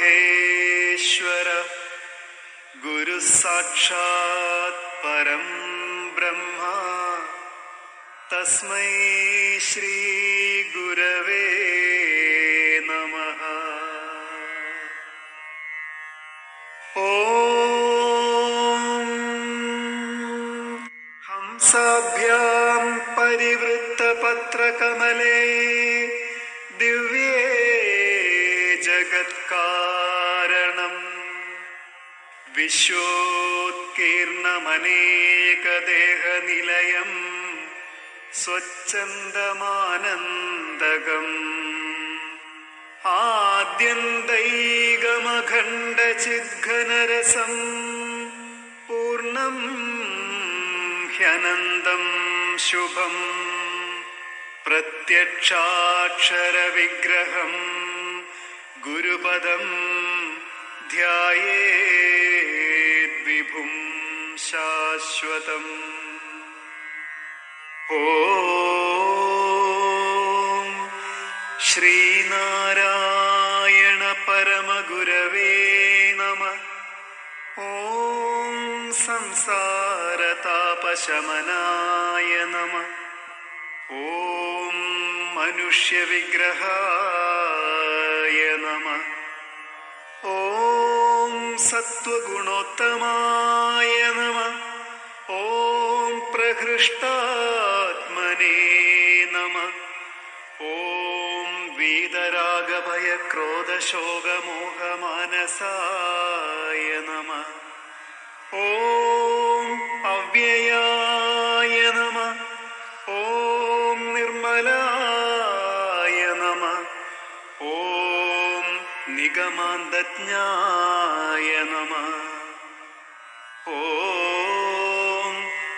മഹേശ്വര ഗുരു സാക്ഷാത് പരം ബ്രഹ്മ തസ്മൈ ശ്രീ ഗുരവേ നമഃ. ഓം ഹംസാഭ്യാം പരിവൃത്ത പത്രകമലേ ദിവ്യേ ജഗത്കാരണം വിശ്വോത്കീർണമനേകദേഹനിലയം സ്വച്ഛന്ദമാനന്ദകം ആദ്യന്തൈകമഖണ്ഡചിദ്ഘനരസം പൂർണ്ണം ഹ്യനന്തം ശുഭം പ്രത്യക്ഷാക്ഷരവിഗ്രഹം ഗുരുപദം ധ്യായേദ്വിഭും ശാശ്വതം. ഓം ശ്രീനാരായണ പരമഗുരവേ നമഃ. ഓം സംസാരതാപശമനായ നമഃ. ഓം മനുഷ്യവിഗ്രഹായ നമഃ. ഓം സത്വഗുണോത്തമായ നമഃ. ഓം പ്രഹൃഷ്ടാത്മനേ നമഃ. ഓം വീതരാഗഭയക്രോധശോകമോഹമാനസായ നമഃ. ഓം അവ്യയായ നമഃ. ഓം നിർമ്മലായ നമഃ. ഓം നിഗമാന്തജ്ഞായ നമഃ. ഓം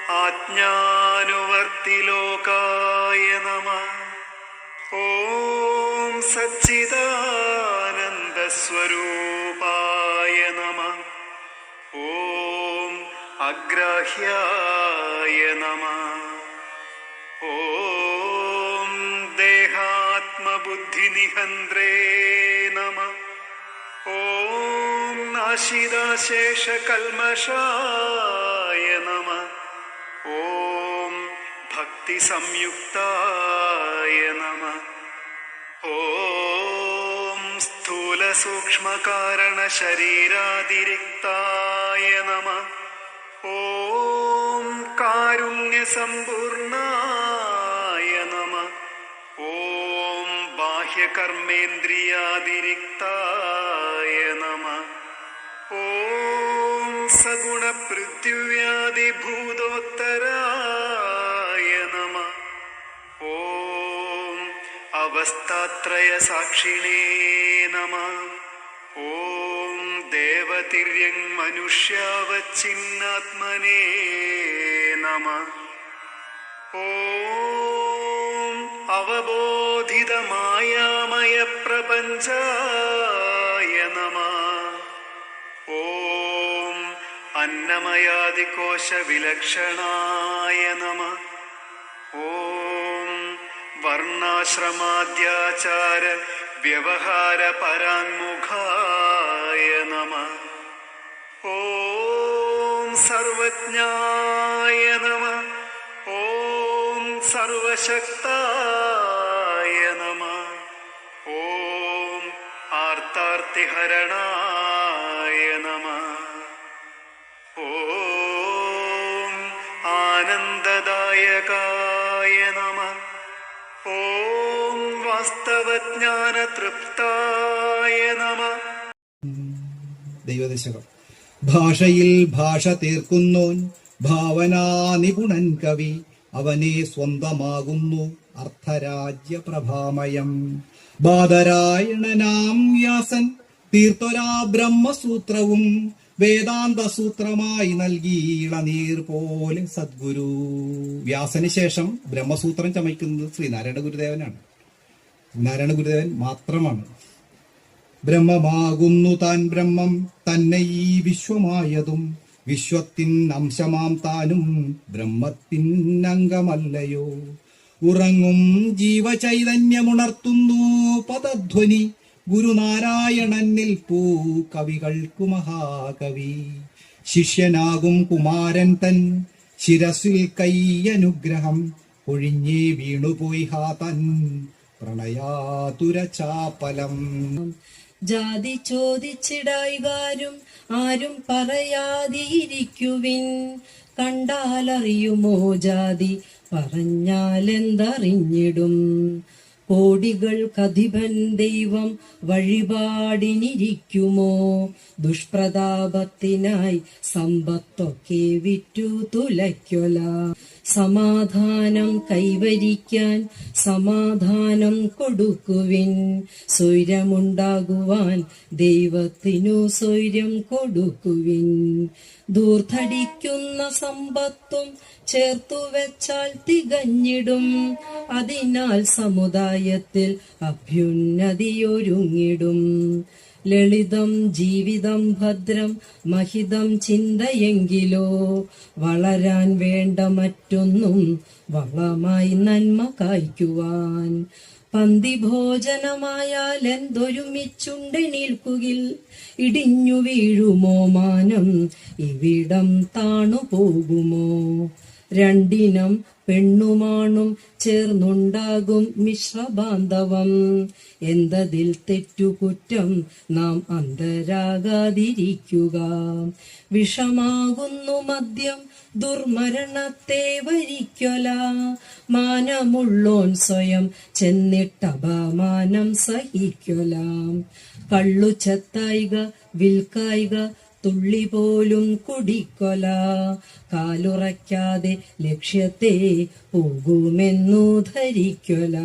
ആജ്ഞാനുവർത്തിലോകായ നമഃ. ഓം സച്ചിദാനന്ദസ്വരൂപായ നമഃ. ഓം അഗ്രാഹ്യായ നമഃ. ഓം ദേഹാത്മബുദ്ധിനിഹന്ത്രേ നമഃ. ഓം നാശിതാശേഷകൽമഷായ നമഃ. ഓം ഭക്തിസംയുക്തായ നമഃ. ഓം സ്ഥൂലസൂക്ഷ്മകാരണശരീരാതിരിക്തായ നമഃ. ഓം കാരുണ്യസമ്പൂർണായ നമഃ. ഓം ബാഹ്യകർമ്മേന്ദ്രിയാതിരിക്തായ നമഃ. ഓം സഗുണപൃഥ്വ്യാദിഭൂതോത്തരായ നമഃ. ഓം അവസ്ഥാത്രയസാക്ഷിണേ നമഃ. ഓം ദേവതിര്യങ് മനുഷ്യാവച്ഛിന്നാത്മനേ നമഃ. ഓം അവബോധിതമായാമയ പ്രപഞ്ചായ നമഃ. ഓം അന്നമയാദികോശവിലക്ഷണായ നമഃ. ഓം വർണ്ണാശ്രമാദ്യാചാര വ്യവഹാരപരാങ്മുഖായ നമഃ. ഓം സർവജ്ഞായ നമഃ. ഓം സർവശക്തായ നമഃ. ഓം ആർത്താർത്തിഹരണായ നമഃ. ഓം ആനന്ദദായകായ നമഃ. ഓം വാസ്തവജ്ഞാനതൃപ്തായ നമഃ. ദൈവദശകം. ഭാഷയിൽ ഭാഷ തീർക്കുന്നോൻ ഭാവനാ നിപുണൻ കവി, അവനെ സ്വന്തമാകുന്നു അർത്ഥരാജ്യപ്രഭാമയം. ബാദരായണനാം വ്യാസൻ തീർത്തൊരാ ബ്രഹ്മസൂത്രവും വേദാന്തസൂത്രമായി നൽകി ഇളനീർ പോലെ സദ്ഗുരു. വ്യാസന് ശേഷം ബ്രഹ്മസൂത്രം ചമയ്ക്കുന്നത് ശ്രീനാരായണ ഗുരുദേവനാണ്. നാരായണ ഗുരുദേവൻ മാത്രമാണ്. ബ്രഹ്മമാകുന്നു താൻ ബ്രഹ്മം തന്നെ ഈ വിശ്വമായതും, വിശ്വത്തിൻ അംശമാം താനും ബ്രഹ്മത്തിൻ അംഗമല്ലയോ. ഉറങ്ങും ജീവചൈതന്യമുണർത്തുന്നു പദധ്വനി, ഗുരുനാരായണനിൽ പൂ കവികൾക്കു മഹാകവി. ശിഷ്യനാകും കുമാരൻ തൻ ശിരസിൽ കൈയനുഗ്രഹം ഒഴിഞ്ഞേ വീണുപോയി ഹാതൻ പ്രണയാതുര ചാപലം. ജാതി ചോദിച്ചിടായികാരും ആരും പറയാതിരിക്കുവിൻ. കണ്ടാലറിയുമോ ജാതി പറഞ്ഞാലെന്തറിഞ്ഞിടും. കോടികൾക്കധിപൻ ദൈവം വഴിപാടിനിരിക്കുമോ. ദുഷ്പ്രതാപത്തിനായി സമ്പത്തൊക്കെ വിറ്റു തുലയ്ക്കൊല. സമാധാനം കൈവരിക്കാൻ സമാധാനം കൊടുക്കുവിൻ. സ്വൈര്യമുണ്ടാകുവാൻ ദൈവത്തിനു സ്വൈര്യം കൊടുക്കുവിൻ. ദൂർത്തടിക്കുന്ന സമ്പത്തും ചേർത്തു വെച്ചാൽ തികഞ്ഞിടും. അതിനാൽ സമുദായത്തിൽ അഭ്യുന്നതിയൊരുങ്ങിടും. ലളിതം ജീവിതം ഭദ്രം മഹിതം ചിന്തയെങ്കിലോ. വളരാൻ വേണ്ട മറ്റൊന്നും വളമായി നന്മ കായ്ക്കുവാൻ. പന്തി ഭോജനമായാൽ എന്തൊരുമിച്ചുണ്ടെണീൽക്കുകിൽ. ഇടിഞ്ഞു വീഴുമോ മാനം ഇവിടം താണു പോകുമോ. രണ്ടിനം പെണ്ണുമാണും ചേർന്നുണ്ടാകും മിശ്രബാന്ധവം. എന്തതിൽ തെറ്റുകുറ്റം നാം അന്തരാകാതിരിക്കുക. വിഷമാകുന്നു മദ്യം ദുർമരണത്തെ വരിക്കൊല. മാനമുള്ളോൻ സ്വയം ചെന്നിട്ടപമാനം സഹിക്കൊല. കള്ളു ചെത്തായിക വിൽക്കായിക തുള്ളി പോലും കുടിക്കൊല. കാലുറയ്ക്കാതെ ലക്ഷ്യത്തെ പോകുമെന്നു ധരിക്കൊല.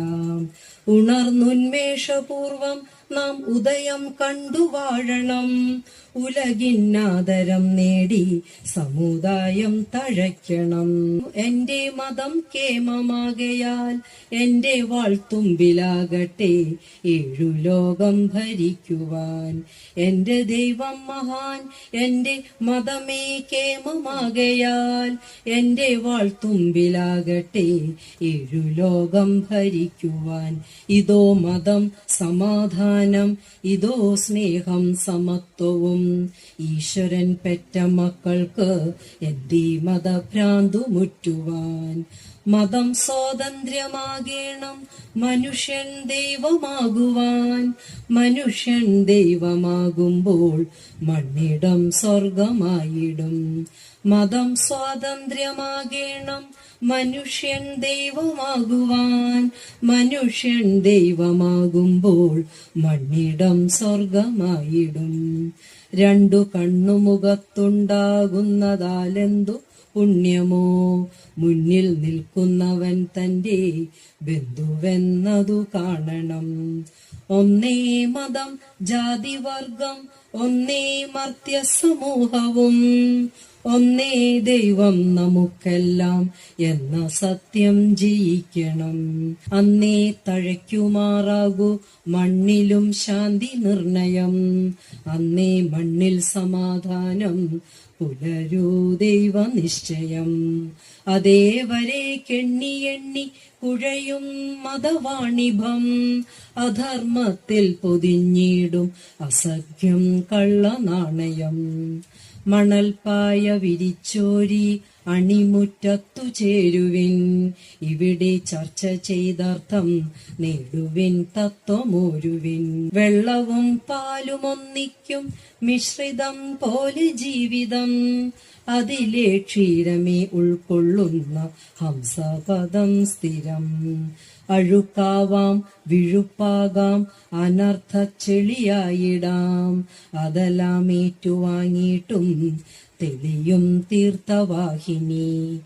ഉണർന്നുന്മേഷപൂർവം നാം ഉദയം കണ്ടു വാഴണം. ഉലകിന്നാദരം നേടി സമുദായം തഴയ്ക്കണം. എന്റെ മതം കേമമാകയാൽ എന്റെ വാൾത്തുമ്പിലാകട്ടെ ഏഴു ലോകം ഭരിക്കുവാൻ. എന്റെ ദൈവം മഹാൻ എന്റെ മതമേ കേമമാകയാൽ എന്റെ വാൾത്തുമ്പിലാകട്ടെ ഏഴു ലോകം ഭരിക്കുവാൻ. ഇതോ മതം സമാധാനം ഇതോ സ്നേഹം സമത്വവും. ഈശ്വരൻ പെറ്റ മക്കൾക്ക് എന്തീ മതഭ്രാന്തു മുറ്റുവാൻ. മതം സ്വാതന്ത്ര്യമാകേണം മനുഷ്യൻ ദൈവമാകുവാൻ. മനുഷ്യൻ ദൈവമാകുമ്പോൾ മണ്ണിടം സ്വർഗമായിടും. മതം സ്വാതന്ത്ര്യമാകേണം മനുഷ്യൻ ദൈവമാകുവാൻ. മനുഷ്യൻ ദൈവമാകുമ്പോൾ മണ്ണിടം സ്വർഗമായിടും. രണ്ടു കണ്ണുമുഖത്തുണ്ടാകുന്നതാലെന്തു പുണ്യമോ. മുന്നിൽ നിൽക്കുന്നവൻ തന്റെ ബന്ധുവെന്നതു കാണണം. ഒന്നേ മതം ജാതിവർഗം ഒന്നേ മർത്യ സമൂഹവും. ഒന്നേ ദൈവം നമുക്കെല്ലാം എന്ന സത്യം ജയിക്കണം. അന്നേ തഴയ്ക്കുമാറാകൂ മണ്ണിലും ശാന്തി നിർണയം. അന്നേ മണ്ണിൽ സമാധാനം പുലരൂ ദൈവനിശ്ചയം. അതേവരെ കെണ്ണി എണ്ണി കുഴയും മതവാണിഭം. അധർമ്മത്തിൽ പൊതിഞ്ഞിടും അസഖ്യം കള്ളനാണയം. മണൽപ്പായ വിരിച്ചോരി അണിമുറ്റത്തു ചേരുവിൻ. ഇവിടെ ചർച്ച ചെയ്തർത്ഥം നേടുവിൻ തത്വമോരുവിൻ. വെള്ളവും പാലും ഒന്നിക്കും മിശ്രിതം പോലെ ജീവിതം. അതിലെ ക്ഷീരമേ ഉൾക്കൊള്ളുന്ന ഹംസപദം സ്ഥിരം. അഴുക്കാവാം വിഴുപ്പാകാം അനർത്ഥ ചെളിയായിടാം. അതെല്ലാം ഏറ്റുവാങ്ങിയിട്ടും തെളിയും തീർത്ഥവാഹിനി.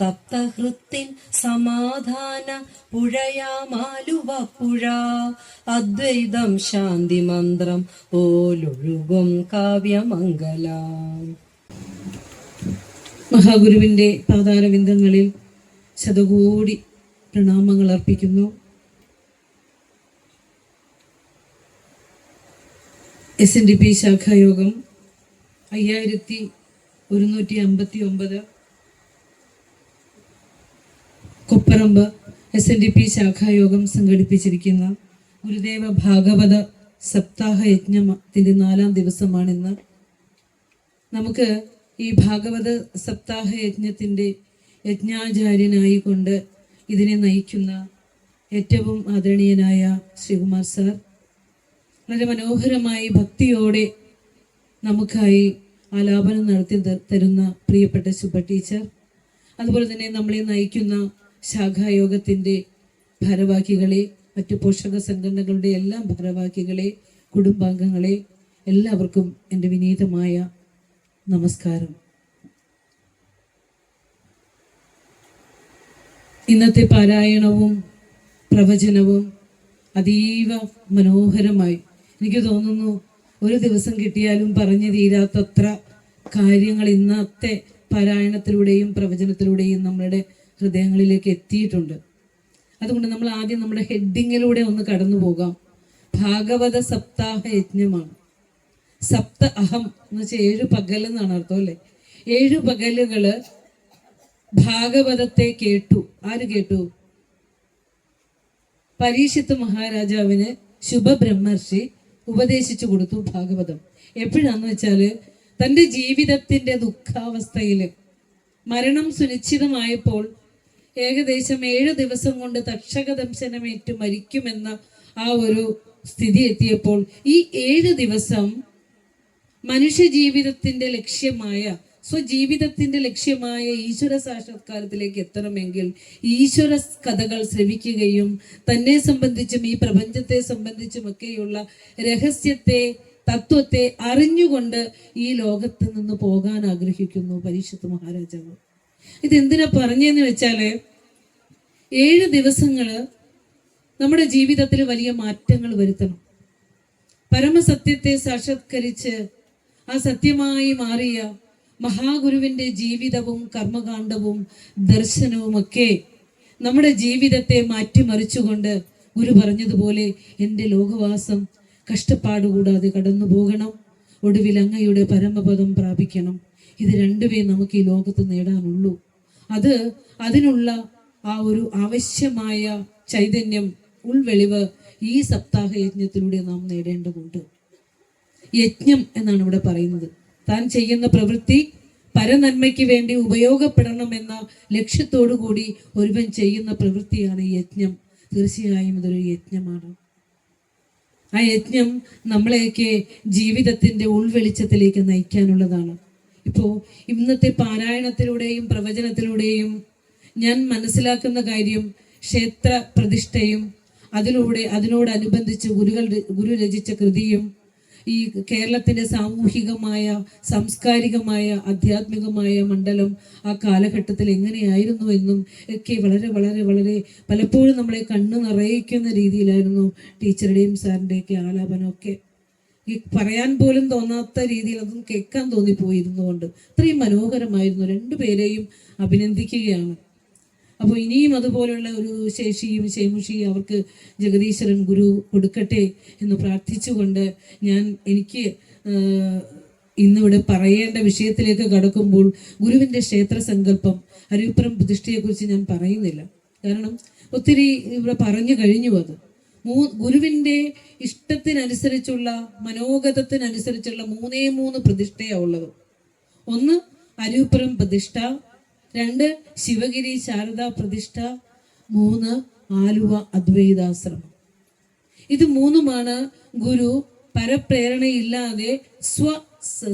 തപ്തഹൃത്തിൻ സമാധാന പുഴയാമാലുവ പുഴ. അദ്വൈതം ശാന്തി മന്ത്രം പോലൊഴുകും കാവ്യമംഗലം. മഹാഗുരുവിന്റെ പാതാരവിന്ദങ്ങളിൽ ശതകോടി പ്രണാമങ്ങൾ അർപ്പിക്കുന്നു. SNDP ശാഖായോഗം 5159 കൊപ്പറമ്പ് SNDP ശാഖായോഗം സംഘടിപ്പിച്ചിരിക്കുന്ന ഗുരുദേവ ഭാഗവത സപ്താഹ യജ്ഞത്തിന്റെ 4-ാം ദിവസമാണിന്ന്. നമുക്ക് ഈ ഭാഗവത സപ്താഹ യജ്ഞത്തിന്റെ യജ്ഞാചാര്യനായിക്കൊണ്ട് ഇതിനെ നയിക്കുന്ന ഏറ്റവും ആദരണീയനായ ശ്രീകുമാർ സാർ വളരെ മനോഹരമായി ഭക്തിയോടെ നമുക്കായി ആലാപനം നടത്തി തരുന്ന പ്രിയപ്പെട്ട ശുഭ ടീച്ചർ, അതുപോലെ തന്നെ നമ്മളെ നയിക്കുന്ന ശാഖായോഗത്തിൻ്റെ ഭാരവാഹികളെ, മറ്റു പോഷക സംഘടനകളുടെ എല്ലാം ഭാരവാഹികളെ, കുടുംബാംഗങ്ങളെ, എല്ലാവർക്കും എൻ്റെ വിനീതമായ നമസ്കാരം. ഇന്നത്തെ പാരായണവും പ്രവചനവും അതീവ മനോഹരമായി, എനിക്ക് തോന്നുന്നു ഒരു ദിവസം കിട്ടിയാലും പറഞ്ഞു തീരാത്തത്ര കാര്യങ്ങൾ ഇന്നത്തെ പാരായണത്തിലൂടെയും പ്രവചനത്തിലൂടെയും നമ്മളുടെ ഹൃദയങ്ങളിലേക്ക് എത്തിയിട്ടുണ്ട്. അതുകൊണ്ട് നമ്മൾ ആദ്യം നമ്മുടെ ഹെഡിങ്ങിലൂടെ ഒന്ന് കടന്നു പോകാം. ഭാഗവത സപ്താഹ യജ്ഞമാണ്. സപ്ത അഹം എന്ന് വെച്ചാൽ 7 പകൽ എന്നാണ് അർത്ഥം, അല്ലേ? 7 പകലുകള് ഭാഗവതത്തെ കേട്ടു. ആര് കേട്ടു? പരീക്ഷിത്ത് മഹാരാജാവിന് ശുഭബ്രഹ്മർഷി ഉപദേശിച്ചു കൊടുത്തു ഭാഗവതം. എപ്പോഴാന്ന് വെച്ചാല് തൻ്റെ ജീവിതത്തിന്റെ ദുഃഖാവസ്ഥയില് മരണം സുനിശ്ചിതമായപ്പോൾ ഏകദേശം 7 ദിവസം കൊണ്ട് തക്ഷകദംശനമേറ്റു മരിക്കുമെന്ന ആ ഒരു സ്ഥിതി എത്തിയപ്പോൾ ഈ 7 ദിവസം മനുഷ്യ ജീവിതത്തിന്റെ ലക്ഷ്യമായ, സ്വജീവിതത്തിന്റെ ലക്ഷ്യമായ ഈശ്വര സാക്ഷാത്കാരത്തിലേക്ക് എത്തണമെങ്കിൽ ഈശ്വര കഥകൾ ശ്രവിക്കുകയും തന്നെ സംബന്ധിച്ചും ഈ പ്രപഞ്ചത്തെ സംബന്ധിച്ചുമൊക്കെയുള്ള രഹസ്യത്തെ, തത്വത്തെ അറിഞ്ഞുകൊണ്ട് ഈ ലോകത്ത് നിന്ന് പോകാൻ ആഗ്രഹിക്കുന്നു പരീക്ഷിത്ത് മഹാരാജാവ്. ഇതെന്തിനാ പറഞ്ഞെന്ന് വെച്ചാല് 7 ദിവസങ്ങള് നമ്മുടെ ജീവിതത്തിൽ വലിയ മാറ്റങ്ങൾ വരുത്തണം. പരമസത്യത്തെ സാക്ഷാത്കരിച്ച് ആ സത്യമായി മാറിയ മഹാഗുരുവിന്റെ ജീവിതവും കർമ്മകാണ്ഡവും ദർശനവും ഒക്കെ നമ്മുടെ ജീവിതത്തെ മാറ്റിമറിച്ചുകൊണ്ട് ഗുരു പറഞ്ഞതുപോലെ എൻ്റെ ലോകവാസം കഷ്ടപ്പാടുകൂടാതെ കടന്നു പോകണം, ഒടുവിൽ അങ്ങയുടെ പരമപദം പ്രാപിക്കണം. ഇത് രണ്ടുമേ നമുക്ക് ഈ ലോകത്ത് നേടാനുള്ളൂ. അതിനുള്ള ആ ഒരു ആവശ്യമായ ചൈതന്യം, ഉൾവെളിവ് ഈ സപ്താഹ യജ്ഞത്തിലൂടെ നാം നേടേണ്ടതുണ്ട്. യജ്ഞം എന്നാണ് ഇവിടെ പറയുന്നത്. താൻ ചെയ്യുന്ന പ്രവൃത്തി പരനന്മയ്ക്ക് വേണ്ടി ഉപയോഗപ്പെടണമെന്ന ലക്ഷ്യത്തോടു കൂടി ഒരുവൻ ചെയ്യുന്ന പ്രവൃത്തിയാണ് യജ്ഞം. തീർച്ചയായും ഇതൊരു യജ്ഞമാണ്. ആ യജ്ഞം നമ്മളെയൊക്കെ ജീവിതത്തിന്റെ ഉൾവെളിച്ചത്തിലേക്ക് നയിക്കാനുള്ളതാണ്. ഇപ്പോൾ ഇന്നത്തെ പാരായണത്തിലൂടെയും പ്രവചനത്തിലൂടെയും ഞാൻ മനസ്സിലാക്കുന്ന കാര്യം, ക്ഷേത്ര പ്രതിഷ്ഠയും അതിനോടനുബന്ധിച്ച് ഗുരു രചിച്ച കൃതിയും ഈ കേരളത്തിന്റെ സാമൂഹികമായ, സാംസ്കാരികമായ, ആധ്യാത്മികമായ മണ്ഡലം ആ കാലഘട്ടത്തിൽ എങ്ങനെയായിരുന്നു എന്നും ഒക്കെ വളരെ വളരെ വളരെ പലപ്പോഴും നമ്മളെ കണ്ണു നിറയിക്കുന്ന രീതിയിലായിരുന്നു ടീച്ചറുടെയും സാറിൻ്റെയൊക്കെ ആലാപനമൊക്കെ. ഈ പറയാൻ പോലും തോന്നാത്ത രീതിയിൽ അതൊന്നും കേൾക്കാൻ തോന്നിപ്പോയിരുന്നുകൊണ്ട് അത്രയും മനോഹരമായിരുന്നു. 2 പേരെയും അഭിനന്ദിക്കുകയാണ്. അപ്പോൾ ഇനിയും അതുപോലുള്ള ഒരു ശേഷിയും ശേമുഷിയും അവർക്ക് ജഗദീശ്വരൻ ഗുരു കൊടുക്കട്ടെ എന്ന് പ്രാർത്ഥിച്ചുകൊണ്ട് എനിക്ക് ഇന്നിവിടെ പറയേണ്ട വിഷയത്തിലേക്ക് കടക്കുമ്പോൾ ഗുരുവിൻ്റെ ക്ഷേത്ര സങ്കല്പം, അരുവിപ്പുറം പ്രതിഷ്ഠയെക്കുറിച്ച് ഞാൻ പറയുന്നില്ല. കാരണം ഒത്തിരി ഇവിടെ പറഞ്ഞു കഴിഞ്ഞു. അത് ഗുരുവിൻ്റെ ഇഷ്ടത്തിനനുസരിച്ചുള്ള, മനോഗതത്തിനനുസരിച്ചുള്ള 3 പ്രതിഷ്ഠയാണ് ഉള്ളത്. 1 അരുവിപ്പുറം പ്രതിഷ്ഠ, 2 ശിവഗിരി ശാരദാ പ്രതിഷ്ഠ, 3 ആലുവ അദ്വൈതാശ്രമം. ഇത് 3മാണ് ഗുരു പരപ്രേരണയില്ലാതെ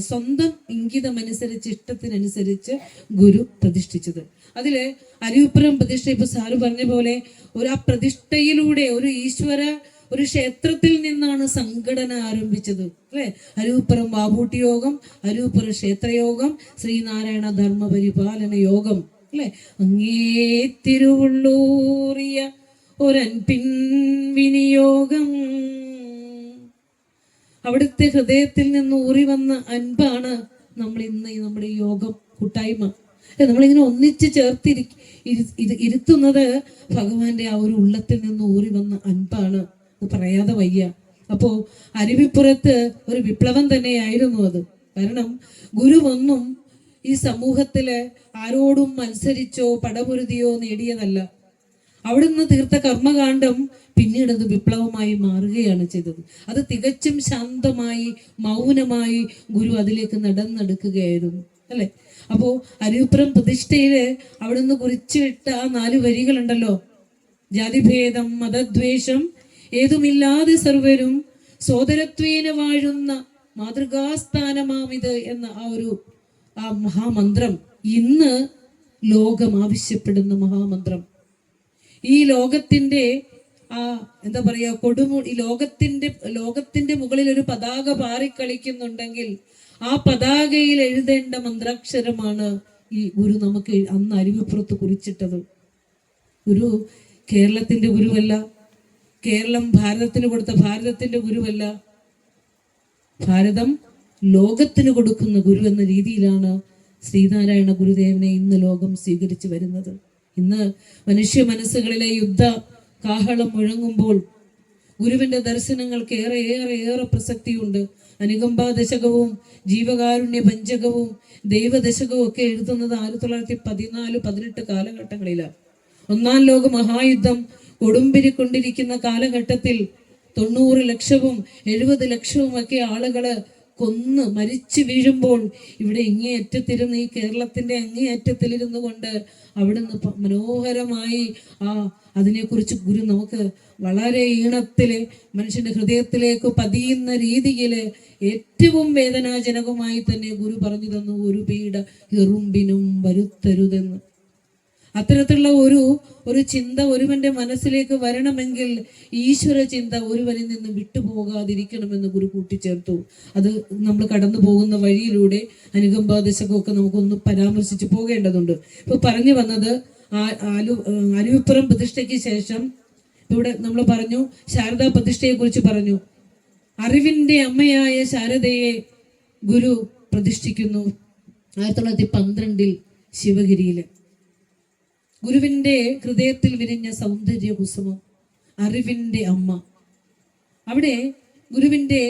സ്വന്തം ഇംഗിതമനുസരിച്ച്, ഇഷ്ടത്തിനനുസരിച്ച് ഗുരു പ്രതിഷ്ഠിച്ചത്. അതില് അരുവിപ്പുറം പ്രതിഷ്ഠ, ഇപ്പൊ സാറ് പറഞ്ഞ പോലെ ആ പ്രതിഷ്ഠയിലൂടെ ഒരു ക്ഷേത്രത്തിൽ നിന്നാണ് സംഘടന ആരംഭിച്ചത്, അല്ലെ? അരുവിപ്പുറം വാവൂട്ടി യോഗം, അരുവിപ്പുറം ക്ഷേത്രയോഗം, ശ്രീനാരായണ ധർമ്മ പരിപാലന യോഗം, അല്ലെ? അങ്ങേ തിരുവുള്ളൂറിയ ഒരൻപിൻ വിനിയോഗം. അവിടുത്തെ ഹൃദയത്തിൽ നിന്ന് ഊറി വന്ന അൻപാണ് നമ്മൾ ഇന്ന് നമ്മുടെ യോഗം കൂട്ടായ്മ നമ്മളിങ്ങനെ ഒന്നിച്ച് ഇരുത്തുന്നത് ഭഗവാന്റെ ആ ഒരു ഉള്ളത്തിൽ നിന്ന് ഊറി വന്ന അൻപാണ്. പറയാതെ വയ്യ. അപ്പോ അരുവിപ്പുറത്ത് ഒരു വിപ്ലവം തന്നെയായിരുന്നു അത്. കാരണം ഗുരുവൊന്നും ഈ സമൂഹത്തില് ആരോടും മത്സരിച്ചോ പടപൊരുതിയോ നേടിയതല്ല. അവിടുന്ന് തീർത്ത കർമ്മകാണ്ഡം പിന്നീട് അത് വിപ്ലവമായി മാറുകയാണ് ചെയ്തത്. അത് തികച്ചും ശാന്തമായി മൗനമായി ഗുരു അതിലേക്ക് നടന്നെടുക്കുകയായിരുന്നു, അല്ലെ? അപ്പോ അരുവിപ്പുറം പ്രതിഷ്ഠയില് അവിടുന്ന് കുറിച്ചിട്ട ആ 4 വരികളുണ്ടല്ലോ, ജാതിഭേദം മതദ്വേഷം ഏതുമില്ലാതെ സർവരും സോദരത്വേന വാഴുന്ന മാതൃകാസ്ഥാനമാമിത് എന്ന ആ മഹാമന്ത്രം ഇന്ന് ലോകം ആവശ്യപ്പെടുന്ന മഹാമന്ത്രം. ഈ ലോകത്തിന്റെ എന്താ പറയാ ഈ ലോകത്തിന്റെ മുകളിൽ ഒരു പതാക പാറിക്കളിക്കുന്നുണ്ടെങ്കിൽ ആ പതാകയിൽ എഴുതേണ്ട മന്ത്രാക്ഷരമാണ് ഈ ഗുരു നമുക്ക് അന്ന് അരുവിപ്പുറത്ത് കുറിച്ചിട്ടത്. ഗുരു കേരളത്തിന്റെ ഗുരുവല്ല, കേരളം ഭാരതത്തിന് കൊടുത്ത ഭാരതത്തിന്റെ ഗുരുവല്ല, ഭാരതം ലോകത്തിന് കൊടുക്കുന്ന ഗുരു എന്ന രീതിയിലാണ് ശ്രീനാരായണ ഗുരുദേവനെ ഇന്ന് ലോകം സ്വീകരിച്ചു വരുന്നത്. ഇന്ന് മനുഷ്യ മനസ്സുകളിലെ യുദ്ധ കാഹളം മുഴങ്ങുമ്പോൾ ഗുരുവിന്റെ ദർശനങ്ങൾക്ക് ഏറെ ഏറെ ഏറെ പ്രസക്തിയുണ്ട്. അനുകമ്പാ ദശകവും ജീവകാരുണ്യ പഞ്ചകവും ദൈവദശകവും ഒക്കെ എഴുതുന്നത് 1914-18 കാലഘട്ടങ്ങളിലാണ്. 1-ാം ലോക മഹായുദ്ധം കൊടുമ്പിരിക്കൊണ്ടിരിക്കുന്ന കാലഘട്ടത്തിൽ 90 ലക്ഷവും 70 ലക്ഷവും ഒക്കെ ആളുകള് കൊന്ന് മരിച്ചു വീഴുമ്പോൾ ഇവിടെ ഇങ്ങേയറ്റത്തിരുന്ന്, ഈ കേരളത്തിന്റെ അങ്ങേയറ്റത്തിലിരുന്നു കൊണ്ട് അവിടുന്ന് മനോഹരമായി അതിനെക്കുറിച്ച് ഗുരു നമുക്ക് വളരെ ഈണത്തില് മനുഷ്യന്റെ ഹൃദയത്തിലേക്ക് പതിയുന്ന രീതിയില് ഏറ്റവും വേദനാജനകമായി തന്നെ ഗുരു പറഞ്ഞു തന്നു, ഒരു പീഡ എറുമ്പിനും വരുത്തരുതെന്ന്. അത്തരത്തിലുള്ള ഒരു ചിന്ത ഒരുവന്റെ മനസ്സിലേക്ക് വരണമെങ്കിൽ ഈശ്വര ചിന്ത ഒരുവനിൽ നിന്ന് വിട്ടുപോകാതിരിക്കണമെന്ന് ഗുരു കൂട്ടിച്ചേർത്തു. അത് നമ്മൾ കടന്നു പോകുന്ന വഴിയിലൂടെ അനുകമ്പാ ദശകമൊക്കെ നമുക്കൊന്ന് പരാമർശിച്ച് പോകേണ്ടതുണ്ട്. ഇപ്പൊ പറഞ്ഞു വന്നത് അരുവിപ്പുറം പ്രതിഷ്ഠയ്ക്ക് ശേഷം ഇവിടെ നമ്മൾ പറഞ്ഞു ശാരദാ പ്രതിഷ്ഠയെ കുറിച്ച് പറഞ്ഞു. അറിവിന്റെ അമ്മയായ ശാരദയെ ഗുരു പ്രതിഷ്ഠിക്കുന്നു 1912 ശിവഗിരിയില്. ഗുരുവിന്റെ ഹൃദയത്തിൽ വിരിഞ്ഞ സൗന്ദര്യ കുസുമം, അറിവിന്റെ അമ്മ. അവിടെ ഗുരുവിന്റെ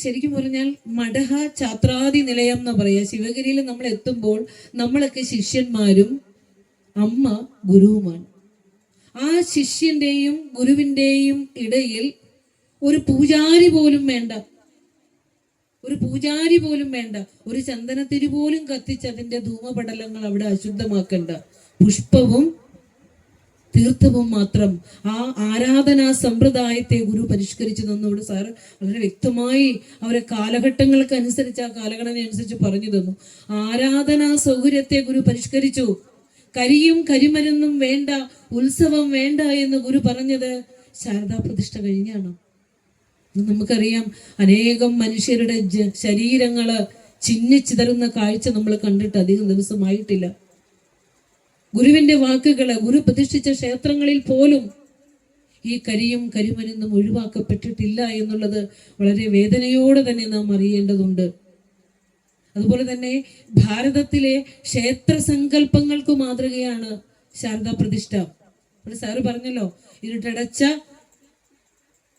ശരിക്കും പറഞ്ഞാൽ മഡഹ ഛാത്രാദി നിലയം എന്ന് പറയാ. ശിവഗിരിയിൽ നമ്മൾ എത്തുമ്പോൾ നമ്മളൊക്കെ ശിഷ്യന്മാരും അമ്മ ഗുരുവുമാണ്. ആ ശിഷ്യന്റെയും ഗുരുവിന്റെയും ഇടയിൽ ഒരു പൂജാരി പോലും വേണ്ട, ഒരു ചന്ദനത്തിരി പോലും കത്തിച്ച് അതിന്റെ ധൂമപടലങ്ങൾ അവിടെ അശുദ്ധമാക്കണ്ട. പുഷ്പവും തീർത്ഥവും മാത്രം. ആ ആരാധനാ സമ്പ്രദായത്തെ ഗുരു പരിഷ്കരിച്ചു തന്നു. ഇവിടെ സാറ് വളരെ വ്യക്തമായി അവരെ കാലഘട്ടങ്ങൾക്ക് അനുസരിച്ച് ആ കാലഘടന അനുസരിച്ച് പറഞ്ഞു തന്നു. ആരാധനാ സൗകര്യത്തെ ഗുരു പരിഷ്കരിച്ചു. കരിയും കരിമരുന്നും വേണ്ട, ഉത്സവം വേണ്ട എന്ന് ഗുരു പറഞ്ഞത് ശാരദാ പ്രതിഷ്ഠ കഴിഞ്ഞാണ്. നമുക്കറിയാം, അനേകം മനുഷ്യരുടെ ശരീരങ്ങള് ചിന്നിച്ചിതറുന്ന കാഴ്ച നമ്മൾ കണ്ടിട്ട് അധികം ദിവസമായിട്ടില്ല. ഗുരുവിന്റെ വാക്കുകള്, ഗുരു പ്രതിഷ്ഠിച്ച ക്ഷേത്രങ്ങളിൽ പോലും ഈ കരിയും കരിമരുന്നും ഒഴിവാക്കപ്പെട്ടിട്ടില്ല എന്നുള്ളത് വളരെ വേദനയോടെ തന്നെ നാം അറിയേണ്ടതുണ്ട്. അതുപോലെ തന്നെ ഭാരതത്തിലെ ക്ഷേത്ര സങ്കല്പങ്ങൾക്ക് മാതൃകയാണ് ശാരദാ പ്രതിഷ്ഠ. സാറ് പറഞ്ഞല്ലോ, ഇരുട്ടടച്ച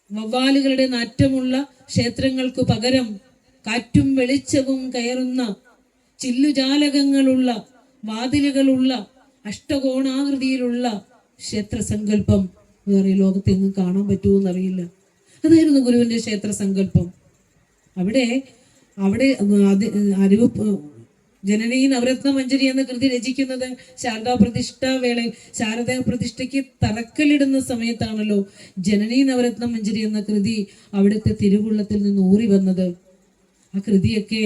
വവ്വാലുകളുടെ നാറ്റമുള്ള ക്ഷേത്രങ്ങൾക്ക് പകരം കാറ്റും വെളിച്ചവും കയറുന്ന ചില്ലുജാലകങ്ങളുള്ള വാതിലുകളുള്ള അഷ്ടകോണാകൃതിയിലുള്ള ക്ഷേത്ര സങ്കല്പം വേറെ ലോകത്തെങ്ങും കാണാൻ പറ്റുമോന്നറിയില്ല. അതായിരുന്നു ഗുരുവിന്റെ ക്ഷേത്ര സങ്കല്പം. അവിടെ ജനനീ നവരത്ന മഞ്ജരി എന്ന കൃതി രചിക്കുന്നത് ശാരദാ പ്രതിഷ്ഠ വേളയിൽ, ശാരദാ പ്രതിഷ്ഠയ്ക്ക് തറക്കല്ലിടുന്ന സമയത്താണല്ലോ ജനനീ നവരത്ന മഞ്ജരി എന്ന കൃതി അവിടുത്തെ തിരുവുള്ളത്തിൽ നിന്ന് ഊറി വന്നത്. ആ കൃതിയൊക്കെ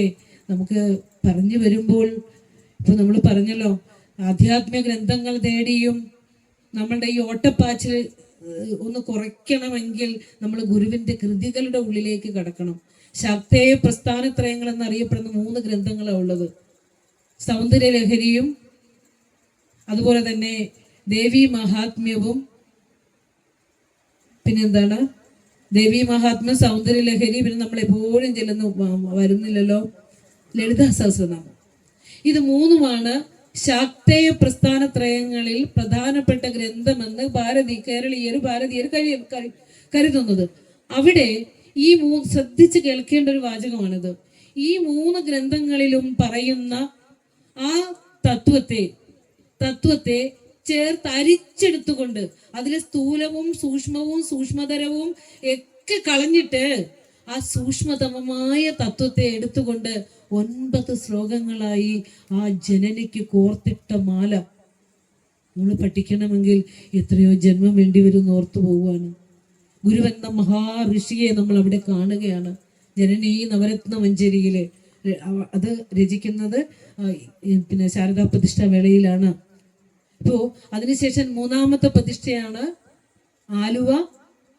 നമുക്ക് പറഞ്ഞു വരുമ്പോൾ ഇപ്പൊ നമ്മൾ പറഞ്ഞല്ലോ, ആധ്യാത്മിക ഗ്രന്ഥങ്ങൾ തേടിയും നമ്മളുടെ ഈ ഓട്ടപ്പാച്ചിൽ ഒന്ന് കുറയ്ക്കണമെങ്കിൽ നമ്മൾ ഗുരുവിന്റെ കൃതികളുടെ ഉള്ളിലേക്ക് കടക്കണം. ശാക്തേയ പ്രസ്ഥാനത്രയങ്ങൾ എന്നറിയപ്പെടുന്ന 3 ഗ്രന്ഥങ്ങളാണ് ഉള്ളത്. സൗന്ദര്യ ലഹരിയും അതുപോലെ തന്നെ ദേവി മഹാത്മ്യവും, പിന്നെന്താണ് ദേവി മഹാത്മ്യം, സൗന്ദര്യ ലഹരി, പിന്നെ നമ്മൾ എപ്പോഴും ചെല്ലുന്ന വരുന്നില്ലല്ലോ ലളിതാ സഹസ്രനാമം. ഇത് 3ഉമാണ് ശാക്തേയ പ്രസ്ഥാനത്രയങ്ങളിൽ പ്രധാനപ്പെട്ട ഗ്രന്ഥമെന്ന് ഭാരതീയർ കരുതുന്നത്. അവിടെ ഈ ശ്രദ്ധിച്ച് കേൾക്കേണ്ട ഒരു വാചകമാണിത്. ഈ 3 ഗ്രന്ഥങ്ങളിലും പറയുന്ന ആ തത്വത്തെ ചേർത്ത് അരിച്ചെടുത്തുകൊണ്ട് അതിലെ സ്ഥൂലവും സൂക്ഷ്മവും സൂക്ഷ്മതരവും ഒക്കെ കളഞ്ഞിട്ട് ആ സൂക്ഷ്മതമമായ തത്വത്തെ എടുത്തുകൊണ്ട് 9 ശ്ലോകങ്ങളായി ആ ജനനിക്ക് കോർത്തിട്ട മാല നമ്മൾ പഠിക്കണമെങ്കിൽ എത്രയോ ജന്മം വേണ്ടി വരും ഓർത്തു പോവുകയാണ്. ഗുരുവെന്ന മഹാഋഷിയെ നമ്മൾ അവിടെ കാണുകയാണ്. ജനനി നവരത്ന മഞ്ജരിയില് അത് രചിക്കുന്നത് പിന്നെ ശാരദാ പ്രതിഷ്ഠാ വേളയിലാണ്. ഇപ്പോ അതിനുശേഷം 3ാമത്തെ പ്രതിഷ്ഠയാണ് ആലുവ